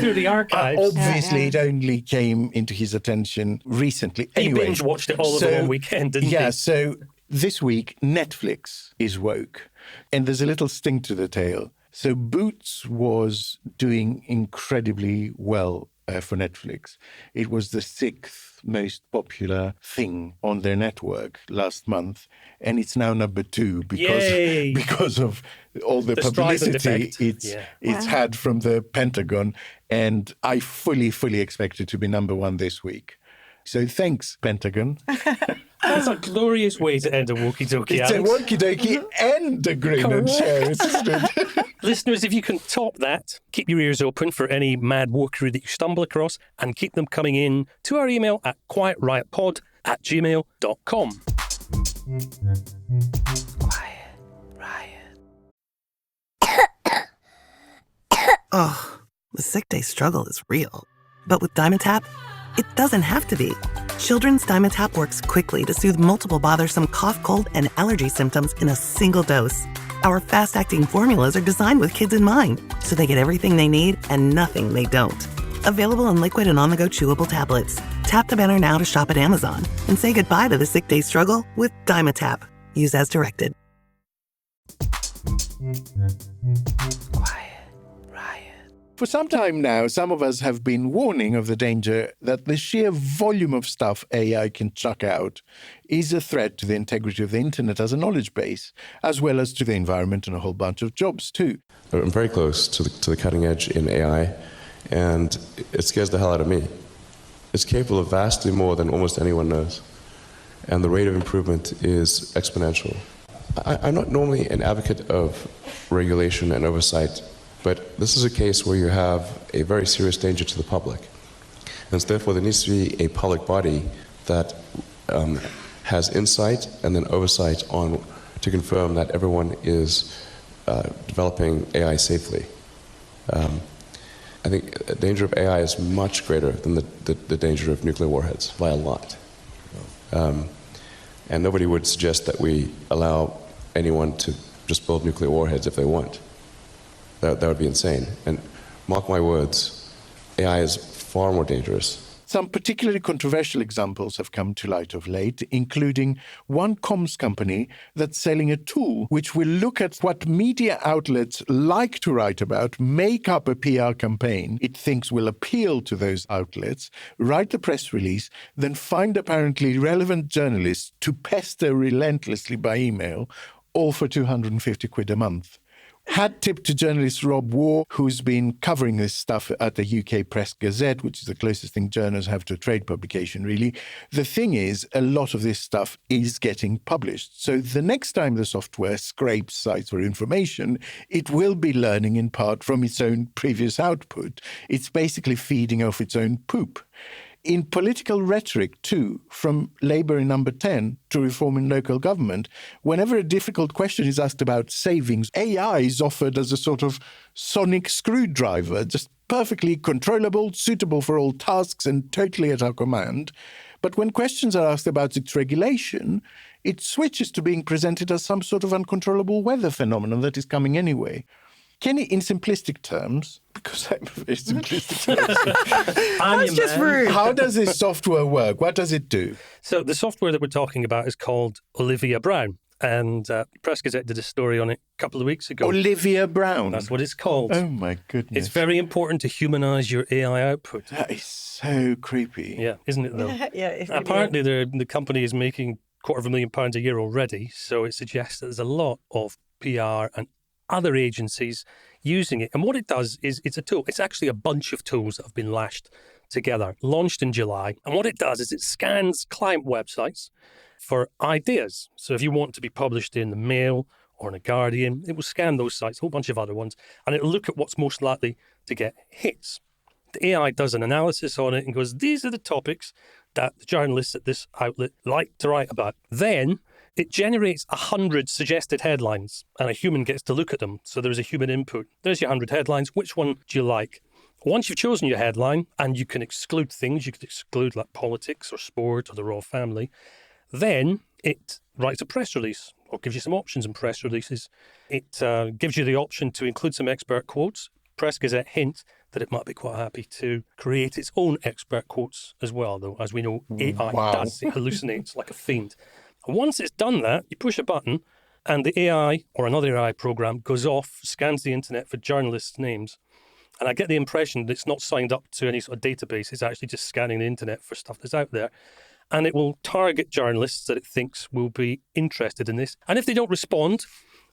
through the archives. Obviously, it only came into his attention recently. Anyway, He binge-watched it all over one weekend, didn't he? Yeah, so this week, Netflix is woke. And there's a little sting to the tale. So Boots was doing incredibly well for Netflix. It was the 6th most popular thing on their network last month, and it's now number 2 because of all the publicity it's had from the Pentagon, and I fully expect it to be number 1 this week. So thanks, Pentagon. That's a glorious way to end a Wokey Dokey, It's Alex. a Wokey Dokey and a grin and share. Listeners, if you can top that, keep your ears open for any mad wokery that you stumble across and keep them coming in to our email at quietriotpod@gmail.com. Quiet Riot. Oh, the sick day struggle is real. But with Dimetapp, it doesn't have to be. Children's Dimetapp works quickly to soothe multiple bothersome cough, cold, and allergy symptoms in a single dose. Our fast-acting formulas are designed with kids in mind, so they get everything they need and nothing they don't. Available in liquid and on-the-go chewable tablets. Tap the banner now to shop at Amazon and say goodbye to the sick day struggle with Dimetapp. Use as directed. Quiet Riot. For some time now, some of us have been warning of the danger that the sheer volume of stuff AI can chuck out is a threat to the integrity of the internet as a knowledge base, as well as to the environment and a whole bunch of jobs too. I'm very close to the cutting edge in AI, and it scares the hell out of me. It's capable of vastly more than almost anyone knows, and the rate of improvement is exponential. I'm not normally an advocate of regulation and oversight, but this is a case where you have a very serious danger to the public. And so therefore there needs to be a public body that has insight and then oversight on to confirm that everyone is developing AI safely. I think the danger of AI is much greater than the danger of nuclear warheads by a lot. And nobody would suggest that we allow anyone to just build nuclear warheads if they want. That would be insane. And mark my words, AI is far more dangerous. Some particularly controversial examples have come to light of late, including one comms company that's selling a tool which will look at what media outlets like to write about, make up a PR campaign it thinks will appeal to those outlets, write the press release, then find apparently relevant journalists to pester relentlessly by email, all for 250 quid a month. Hat tip to journalist Rob Waugh, who's been covering this stuff at the UK Press Gazette, which is the closest thing journalists have to a trade publication, really. The thing is, a lot of this stuff is getting published. So the next time the software scrapes sites for information, it will be learning in part from its own previous output. It's basically feeding off its own poop. In political rhetoric, too, from Labour in number 10 to reform in local government, whenever a difficult question is asked about savings, AI is offered as a sort of sonic screwdriver, just perfectly controllable, suitable for all tasks and totally at our command. But when questions are asked about its regulation, it switches to being presented as some sort of uncontrollable weather phenomenon that is coming anyway. Kenny, in simplistic terms, because I'm a very simplistic person, That's just rude. How does this software work? What does it do? So the software that we're talking about is called Olivia Brown. And Press Gazette did a story on it a couple of weeks ago. Olivia Brown? That's what it's called. Oh, my goodness. It's very important to humanise your AI output. That is so creepy. Yeah, isn't it, though? Yeah, it really Apparently, the company is making £250,000 a year already, so it suggests that there's a lot of PR and other agencies using it. And what it does is it's a tool. It's actually a bunch of tools that have been lashed together, launched in July. And what it does is it scans client websites for ideas. So if you want to be published in the Mail or in The Guardian, it will scan those sites, a whole bunch of other ones, and it'll look at what's most likely to get hits. The AI does an analysis on it and goes, these are the topics that the journalists at this outlet like to write about. Then it generates 100 suggested headlines and a human gets to look at them. So there's a human input. There's your 100 headlines. Which one do you like? Once you've chosen your headline, and you can exclude things, you could exclude like politics or sport or the royal family, then it writes a press release or gives you some options in press releases. It gives you the option to include some expert quotes. Press Gazette hint that it might be quite happy to create its own expert quotes as well, though, as we know, AI does. It hallucinates like a fiend. And once it's done that, you push a button and the AI or another AI program goes off, scans the internet for journalists' names. And I get the impression that it's not signed up to any sort of database. It's actually just scanning the internet for stuff that's out there. And it will target journalists that it thinks will be interested in this. And if they don't respond,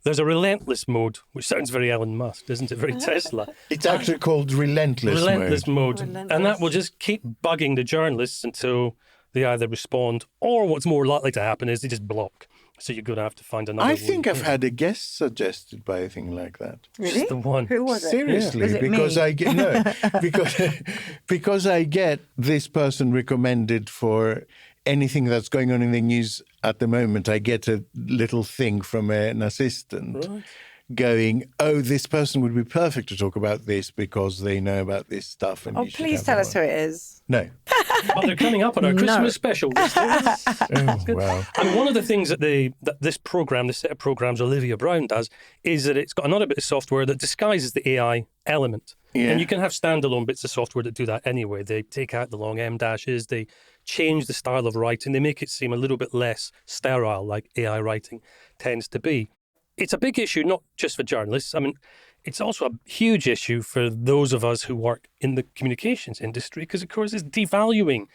there's a relentless mode, which sounds very Elon Musk, doesn't it? Very Tesla. It's actually called relentless mode. And that will just keep bugging the journalists until they either respond, or what's more likely to happen is they just block. So you're going to have to find another I think I've had a guest suggested by a thing like that. Really? Just the one. Who was it? Seriously, Was it because me? I get because I get this person recommended for anything that's going on in the news at the moment. I get a little thing from an assistant going, "Oh, this person would be perfect to talk about this because they know about this stuff." And Oh, please tell us who it is. No. But they're coming up on our Christmas special. Oh, wow. And one of the things that this set of programs Olivia Brown does is that it's got another bit of software that disguises the AI element. Yeah. And you can have standalone bits of software that do that anyway. They take out the long M dashes, they change the style of writing, they make it seem a little bit less sterile like AI writing tends to be. It's a big issue, not just for journalists. I mean, it's also a huge issue for those of us who work in the communications industry because, of course, it's devaluing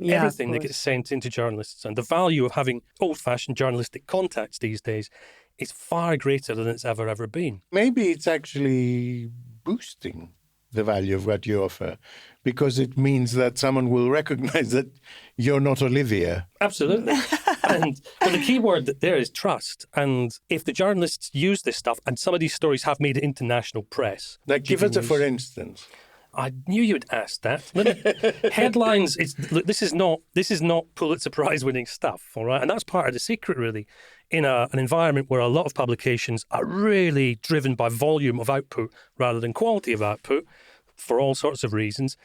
everything that gets sent into journalists. And the value of having old-fashioned journalistic contacts these days is far greater than it's ever been. Maybe it's actually boosting the value of what you offer because it means that someone will recognize that you're not Olivia. Absolutely. And the key word there is trust. And if the journalists use this stuff, and some of these stories have made it into national press. Like, give us a for instance. I knew you would ask that. Headlines. This is not Pulitzer Prize-winning stuff, all right? And that's part of the secret, really, in an environment where a lot of publications are really driven by volume of output rather than quality of output, for all sorts of reasons.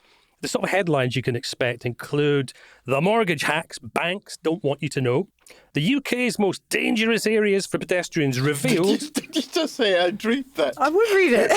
The sort of headlines you can expect include "The mortgage hacks banks don't want you to know," "The UK's most dangerous areas for pedestrians revealed." Did you just say I'd read that? I would read it.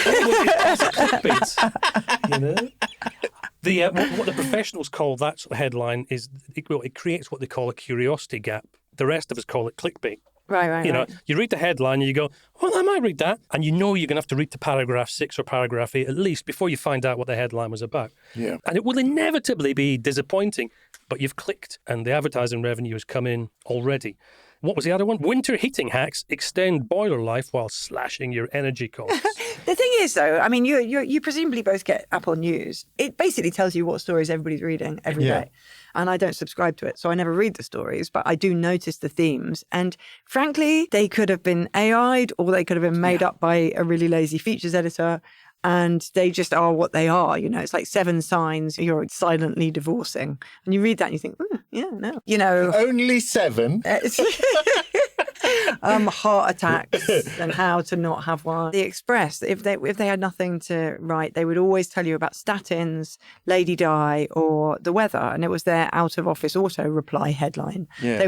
What the professionals call that sort of headline is, it creates what they call a curiosity gap. The rest of us call it clickbait. Right. You know, you read the headline and you go, "Well, I might read that," and you know you're going to have to read to paragraph 6 or paragraph 8 at least before you find out what the headline was about. Yeah. And it will inevitably be disappointing, but you've clicked and the advertising revenue has come in already. What was the other one? "Winter heating hacks extend boiler life while slashing your energy costs." The thing is, though, I mean, you presumably both get Apple News. It basically tells you what stories everybody's reading every day. And I don't subscribe to it, so I never read the stories, but I do notice the themes. And frankly, they could have been AI'd or they could have been made up by a really lazy features editor. And they just are what they are. You know, it's like 7 signs you're silently divorcing. And you read that and you think, no. You know, only 7. heart attacks and how to not have one. The Express, if they had nothing to write, they would always tell you about statins, Lady Di, or the weather, and it was their out of office auto reply headline. Yeah. They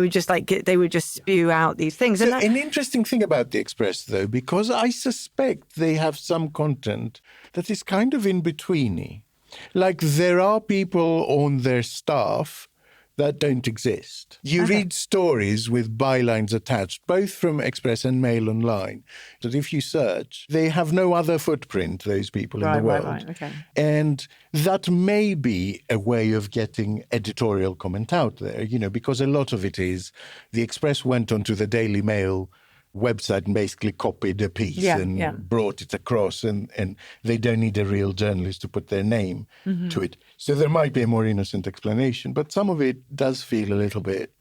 would just spew out these things. So And an interesting thing about the Express, though, because I suspect they have some content that is kind of in betweeny. Like there are people on their staff that don't exist. You read stories with bylines attached, both from Express and Mail Online, that if you search, they have no other footprint, those people in the world. Right, okay. And that may be a way of getting editorial comment out there, because a lot of it is the Express went onto the Daily Mail website and basically copied a piece and brought it across, and they don't need a real journalist to put their name to it. So there might be a more innocent explanation, but some of it does feel a little bit.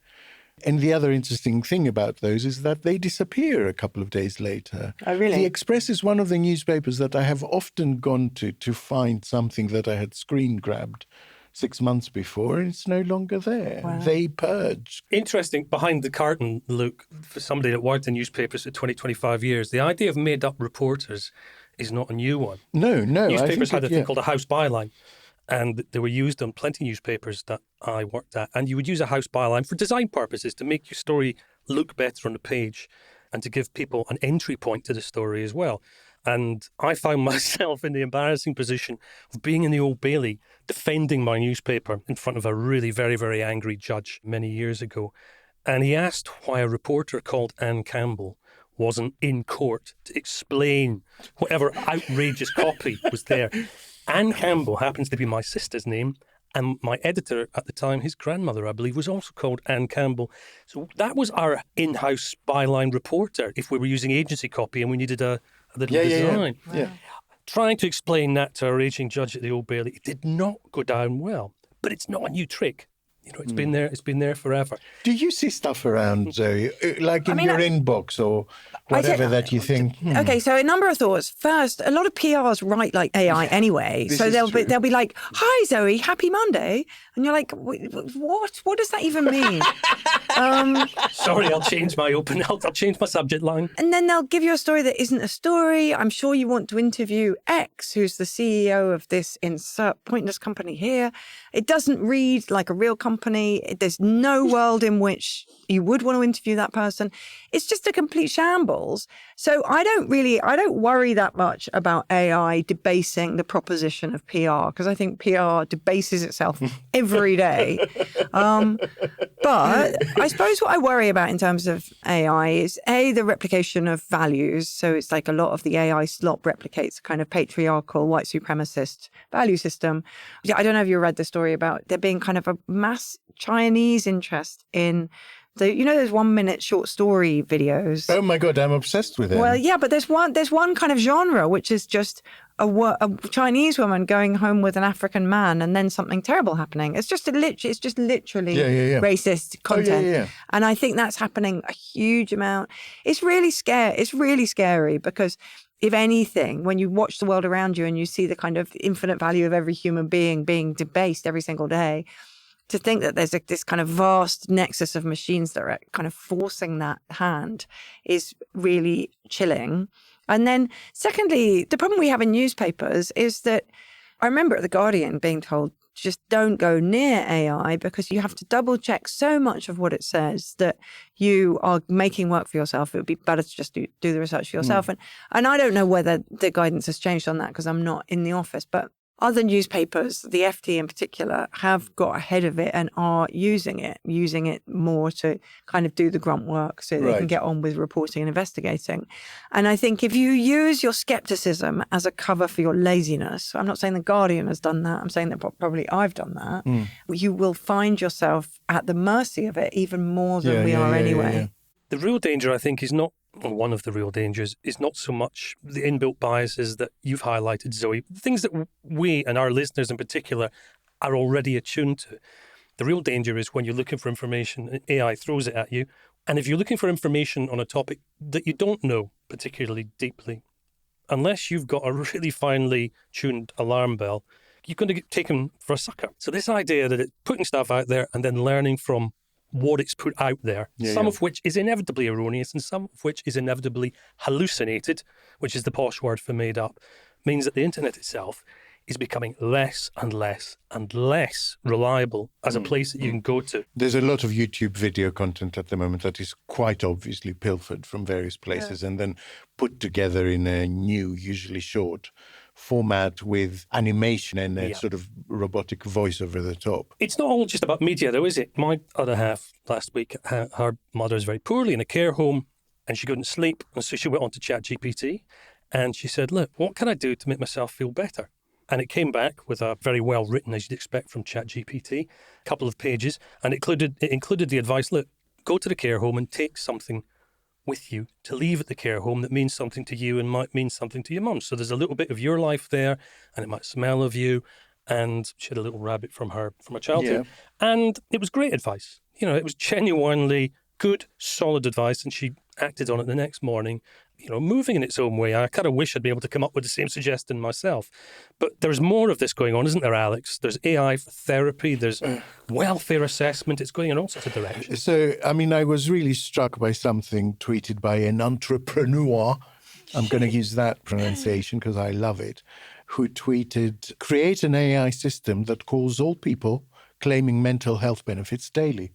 And the other interesting thing about those is that they disappear a couple of days later. Oh, really? The Express is one of the newspapers that I have often gone to find something that I had screen grabbed 6 months before, and it's no longer there. Wow. They purge. Interesting, behind the curtain, Luke, for somebody that worked in newspapers for 20, 25 years, the idea of made-up reporters is not a new one. No. Newspapers had a thing called a house byline, and they were used on plenty of newspapers that I worked at, and you would use a house byline for design purposes, to make your story look better on the page and to give people an entry point to the story as well. And I found myself in the embarrassing position of being in the Old Bailey defending my newspaper in front of a really very, very angry judge many years ago. And he asked why a reporter called Anne Campbell wasn't in court to explain whatever outrageous copy was there. Anne Campbell happens to be my sister's name, and my editor at the time, his grandmother, I believe, was also called Anne Campbell. So that was our in-house byline reporter if we were using agency copy and we needed a little design. Yeah. Trying to explain that to a raging judge at the Old Bailey, it did not go down well. But it's not a new trick. It's been there. It's been there forever. Do you see stuff around, Zoe, like in your inbox or whatever that you think? Okay, so a number of thoughts. First, a lot of PRs write like AI anyway. So they'll be like, "Hi Zoe, happy Monday," and you're like, "What? What does that even mean?" Sorry, I'll change my subject line. And then they'll give you a story that isn't a story. I'm sure you want to interview X, who's the CEO of this insert pointless company here. It doesn't read like a real company. There's no world in which you would want to interview that person. It's just a complete shambles. So I don't worry that much about AI debasing the proposition of PR, because I think PR debases itself every day. But I suppose what I worry about in terms of AI is the replication of values. So it's like a lot of the AI slop replicates a kind of patriarchal white supremacist value system. I don't know if you read the story about there being kind of a mass Chinese interest in those 1 minute short story videos. Oh my God, I'm obsessed with it. Well, yeah, but there's one kind of genre which is just a Chinese woman going home with an African man and then something terrible happening. It's just literally racist content. Yeah. And I think that's happening a huge amount. It's really scary because if anything, when you watch the world around you and you see the kind of infinite value of every human being debased every single day, to think that there's this kind of vast nexus of machines that are kind of forcing that hand is really chilling. And then secondly, the problem we have in newspapers is that I remember at The Guardian being told, just don't go near AI because you have to double check so much of what it says that you are making work for yourself. It would be better to just do the research for yourself. And I don't know whether the guidance has changed on that because I'm not in the office, but other newspapers, the FT in particular, have got ahead of it and are using it more to kind of do the grunt work so they can get on with reporting and investigating. And I think if you use your skepticism as a cover for your laziness, I'm not saying The Guardian has done that, I'm saying that probably I've done that, you will find yourself at the mercy of it even more than we are anyway. Yeah. The real danger, I think, is not, or one of the real dangers, is not so much the inbuilt biases that you've highlighted, Zoe, the things that we and our listeners in particular are already attuned to. The real danger is when you're looking for information and AI throws it at you. And if you're looking for information on a topic that you don't know particularly deeply, unless you've got a really finely tuned alarm bell, you're going to get taken for a sucker. So this idea that it's putting stuff out there and then learning from what it's put out there, some of which is inevitably erroneous and some of which is inevitably hallucinated, which is the posh word for made up, means that the internet itself is becoming less and less and less reliable as a place that you can go to. There's a lot of YouTube video content at the moment that is quite obviously pilfered from various places and then put together in a new, usually short format with animation and a sort of robotic voice over the top. It's not all just about media, though, is it? My other half last week, her mother is very poorly in a care home and she couldn't sleep. And so she went on to ChatGPT and she said, look, what can I do to make myself feel better? And it came back with a very well written, as you'd expect from ChatGPT, a couple of pages, and it included the advice, look, go to the care home and take something with you to leave at the care home that means something to you and might mean something to your mum. So there's a little bit of your life there, and it might smell of you. And she had a little rabbit from her childhood. And it was great advice. You know, it was genuinely good, solid advice, and she acted on it the next morning, you know, moving in its own way. I kind of wish I'd been able to come up with the same suggestion myself. But there's more of this going on, isn't there, Alex? There's AI therapy, there's welfare assessment. It's going in all sorts of directions. So, I mean, I was really struck by something tweeted by an entrepreneur. I'm going to use that pronunciation because I love it. Who tweeted, create an AI system that calls all people claiming mental health benefits daily.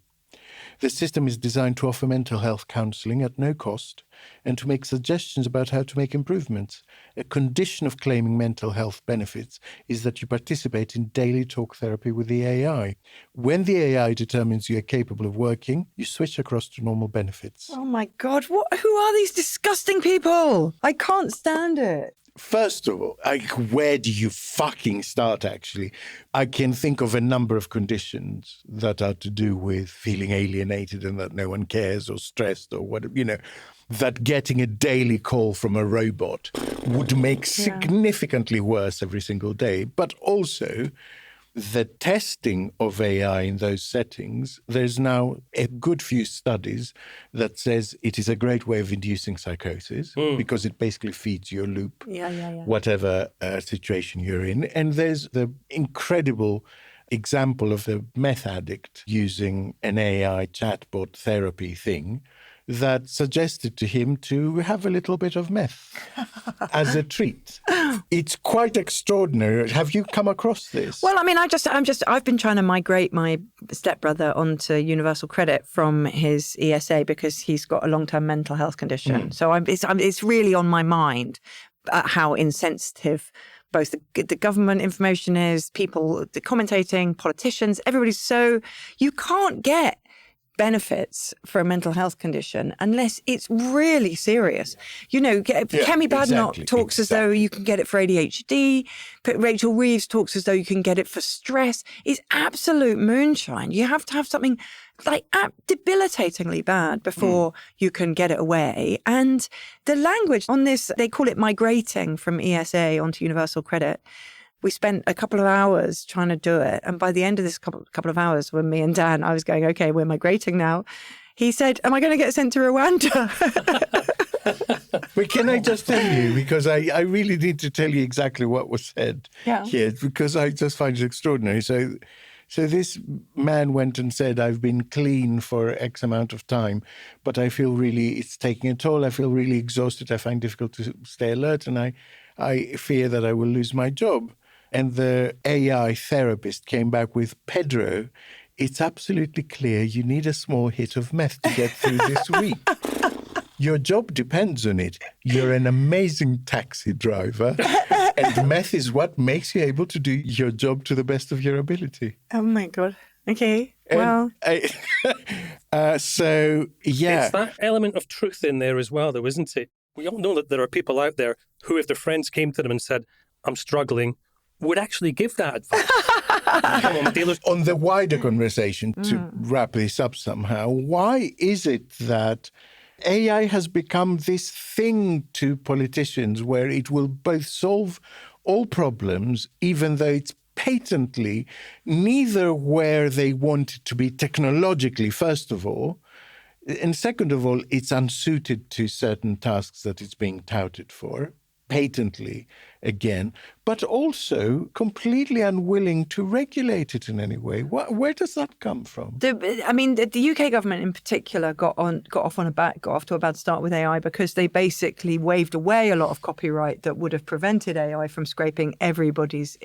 The system is designed to offer mental health counselling at no cost and to make suggestions about how to make improvements. A condition of claiming mental health benefits is that you participate in daily talk therapy with the AI. When the AI determines you are capable of working, you switch across to normal benefits. Oh my God, who are these disgusting people? I can't stand it. First of all, where do you fucking start, actually? I can think of a number of conditions that are to do with feeling alienated and that no one cares or stressed or whatever, you know, that getting a daily call from a robot would make significantly worse every single day. But also, the testing of AI in those settings, there's now a good few studies that says it is a great way of inducing psychosis because it basically feeds your loop, whatever situation you're in. And there's the incredible example of a meth addict using an AI chatbot therapy thing that suggested to him to have a little bit of meth as a treat. It's quite extraordinary. Have you come across this? Well, I mean, I've been trying to migrate my stepbrother onto universal credit from his ESA because he's got a long-term mental health condition. So it's really on my mind how insensitive both the government information is, people, the commentating, politicians, everybody's so, you can't get benefits for a mental health condition unless it's really serious. You know, Kemi Badenoch talks as though you can get it for ADHD. Rachel Reeves talks as though you can get it for stress. It's absolute moonshine. You have to have something like debilitatingly bad before you can get it away. And the language on this, they call it migrating from ESA onto universal credit. We spent a couple of hours trying to do it. And by the end of this couple of hours, when me and Dan, I was going, okay, we're migrating now. He said, am I going to get sent to Rwanda? But can I just tell you, because I really need to tell you exactly what was said here, because I just find it extraordinary. So this man went and said, I've been clean for X amount of time, but I feel really, it's taking a toll. I feel really exhausted. I find it difficult to stay alert, and I fear that I will lose my job. And the AI therapist came back with, Pedro, it's absolutely clear you need a small hit of meth to get through this week. Your job depends on it. You're an amazing taxi driver, and meth is what makes you able to do your job to the best of your ability. Oh, my God. Okay. Well. So, yeah. It's that element of truth in there as well, though, isn't it? We all know that there are people out there who, if their friends came to them and said, I'm struggling, would actually give that advice. Come on, dealers. On the wider conversation, to wrap this up somehow, why is it that AI has become this thing to politicians where it will both solve all problems, even though it's patently neither where they want it to be technologically, first of all, and second of all, it's unsuited to certain tasks that it's being touted for? patently again, but also completely unwilling to regulate it in any way. Where does that come from? The UK government in particular got off to a bad start with AI because they basically waved away a lot of copyright that would have prevented AI from scraping everybody's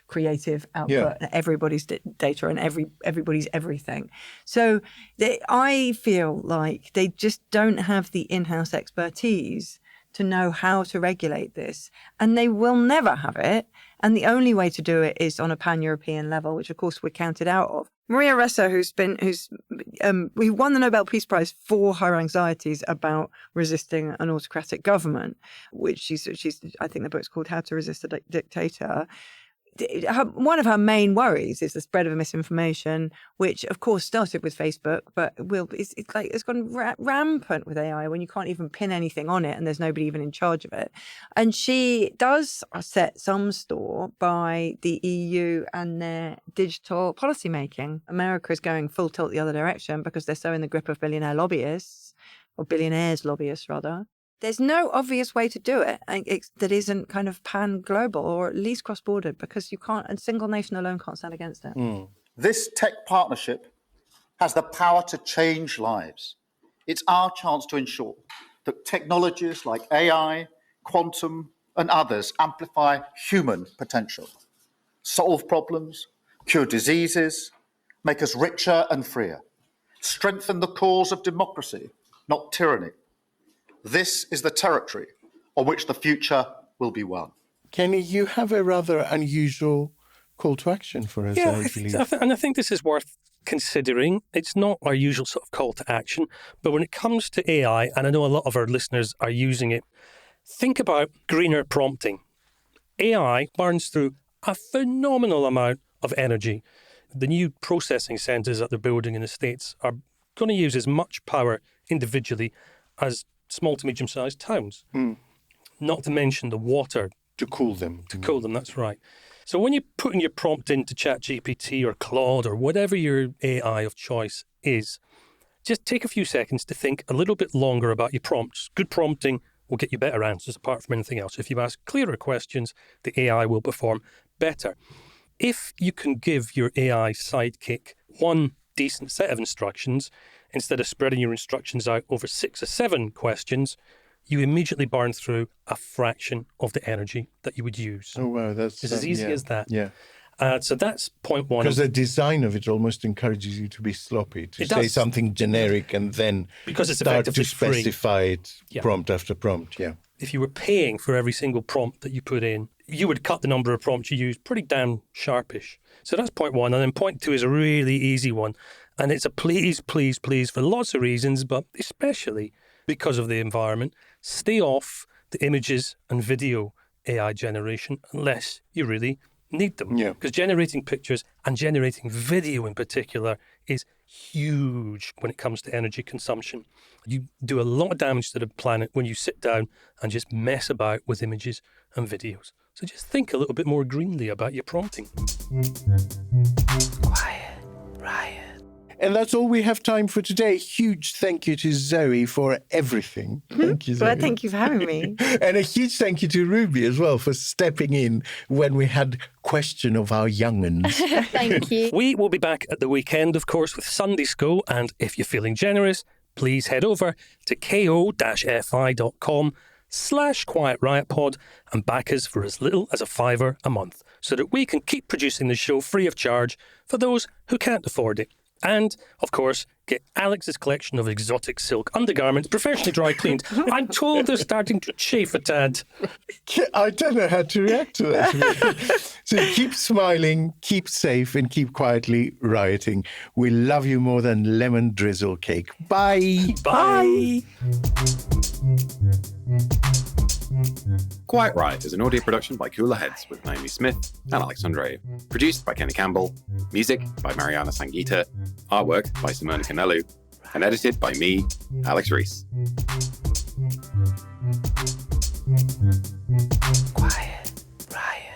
creative output, and everybody's data and everybody's everything. So I feel like they just don't have the in-house expertise to know how to regulate this, and they will never have it. And the only way to do it is on a pan-European level, which of course we're counted out of. Maria Ressa, who won the Nobel Peace Prize for her anxieties about resisting an autocratic government, which she's I think the book's called "How to Resist a Dictator." One of her main worries is the spread of misinformation, which of course started with Facebook, but it's gone rampant with AI when you can't even pin anything on it and there's nobody even in charge of it. And she does set some store by the EU and their digital policy making. America is going full tilt the other direction because they're so in the grip of billionaires lobbyists rather. There's no obvious way to do it that isn't kind of pan-global or at least cross-border, because a single nation alone can't stand against it. This tech partnership has the power to change lives. It's our chance to ensure that technologies like AI, quantum, and others amplify human potential, solve problems, cure diseases, make us richer and freer, strengthen the cause of democracy, not tyranny. This is the territory on which the future will be won. Kenny, you have a rather unusual call to action for us, I believe. I think this is worth considering. It's not our usual sort of call to action, but when it comes to AI, and I know a lot of our listeners are using it, think about greener prompting. AI burns through a phenomenal amount of energy. The new processing centres that they're building in the States are going to use as much power individually as small to medium-sized towns. Not to mention the water. To cool them. That's right. So when you're putting your prompt into ChatGPT or Claude or whatever your AI of choice is, just take a few seconds to think a little bit longer about your prompts. Good prompting will get you better answers apart from anything else. If you ask clearer questions, the AI will perform better. If you can give your AI sidekick one decent set of instructions, instead of spreading your instructions out over 6 or 7 questions, you immediately burn through a fraction of the energy that you would use. Oh, wow. It's as easy as that. Yeah. So that's point one. Because the design of it almost encourages you to be sloppy, to say something generic and then start to specify it prompt after prompt. Yeah. If you were paying for every single prompt that you put in, you would cut the number of prompts you use pretty damn sharpish. So that's point one. And then point two is a really easy one. And it's a please, please, please for lots of reasons, but especially because of the environment. Stay off the images and video AI generation unless you really need them. Because generating pictures and generating video in particular is huge when it comes to energy consumption. You do a lot of damage to the planet when you sit down and just mess about with images and videos. So just think a little bit more greenly about your prompting. Quiet Riot. And that's all we have time for today. Huge thank you to Zoe for everything. Thank you, Zoe. Well, thank you for having me. And a huge thank you to Ruby as well for stepping in when we had question of our young'uns. Thank you. We will be back at the weekend, of course, with Sunday School. And if you're feeling generous, please head over to ko-fi.com/Quiet Riot Pod and back us for as little as £5 a month so that we can keep producing the show free of charge for those who can't afford it. And, of course, get Alex's collection of exotic silk undergarments professionally dry cleaned. I'm told they're starting to chafe a tad. I don't know how to react to that. So keep smiling, keep safe, and keep quietly rioting. We love you more than lemon drizzle cake. Bye. Bye. Quiet Riot is an audio production by Cooler Heads with Naomi Smith and Alex Andreou. Produced by Kenny Campbell. Music by Mariana Sangeeta. Artwork by Simona Canelu. And edited by me, Alex Reese. Quiet Riot.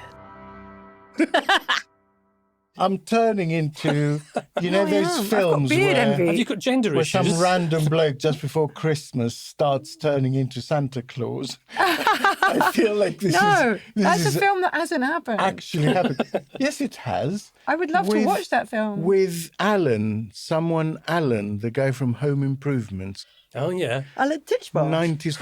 I'm turning into, you know, I those am. I've got films beard where, envy. Have you got gender where issues? some random bloke just before Christmas starts turning into Santa Claus. I feel like this that's is a film that hasn't happened. actually happened. Yes, it has. I would love to watch that film. With Alan, the guy from Home Improvement. Oh, yeah. Alan Titchmarsh. 90s.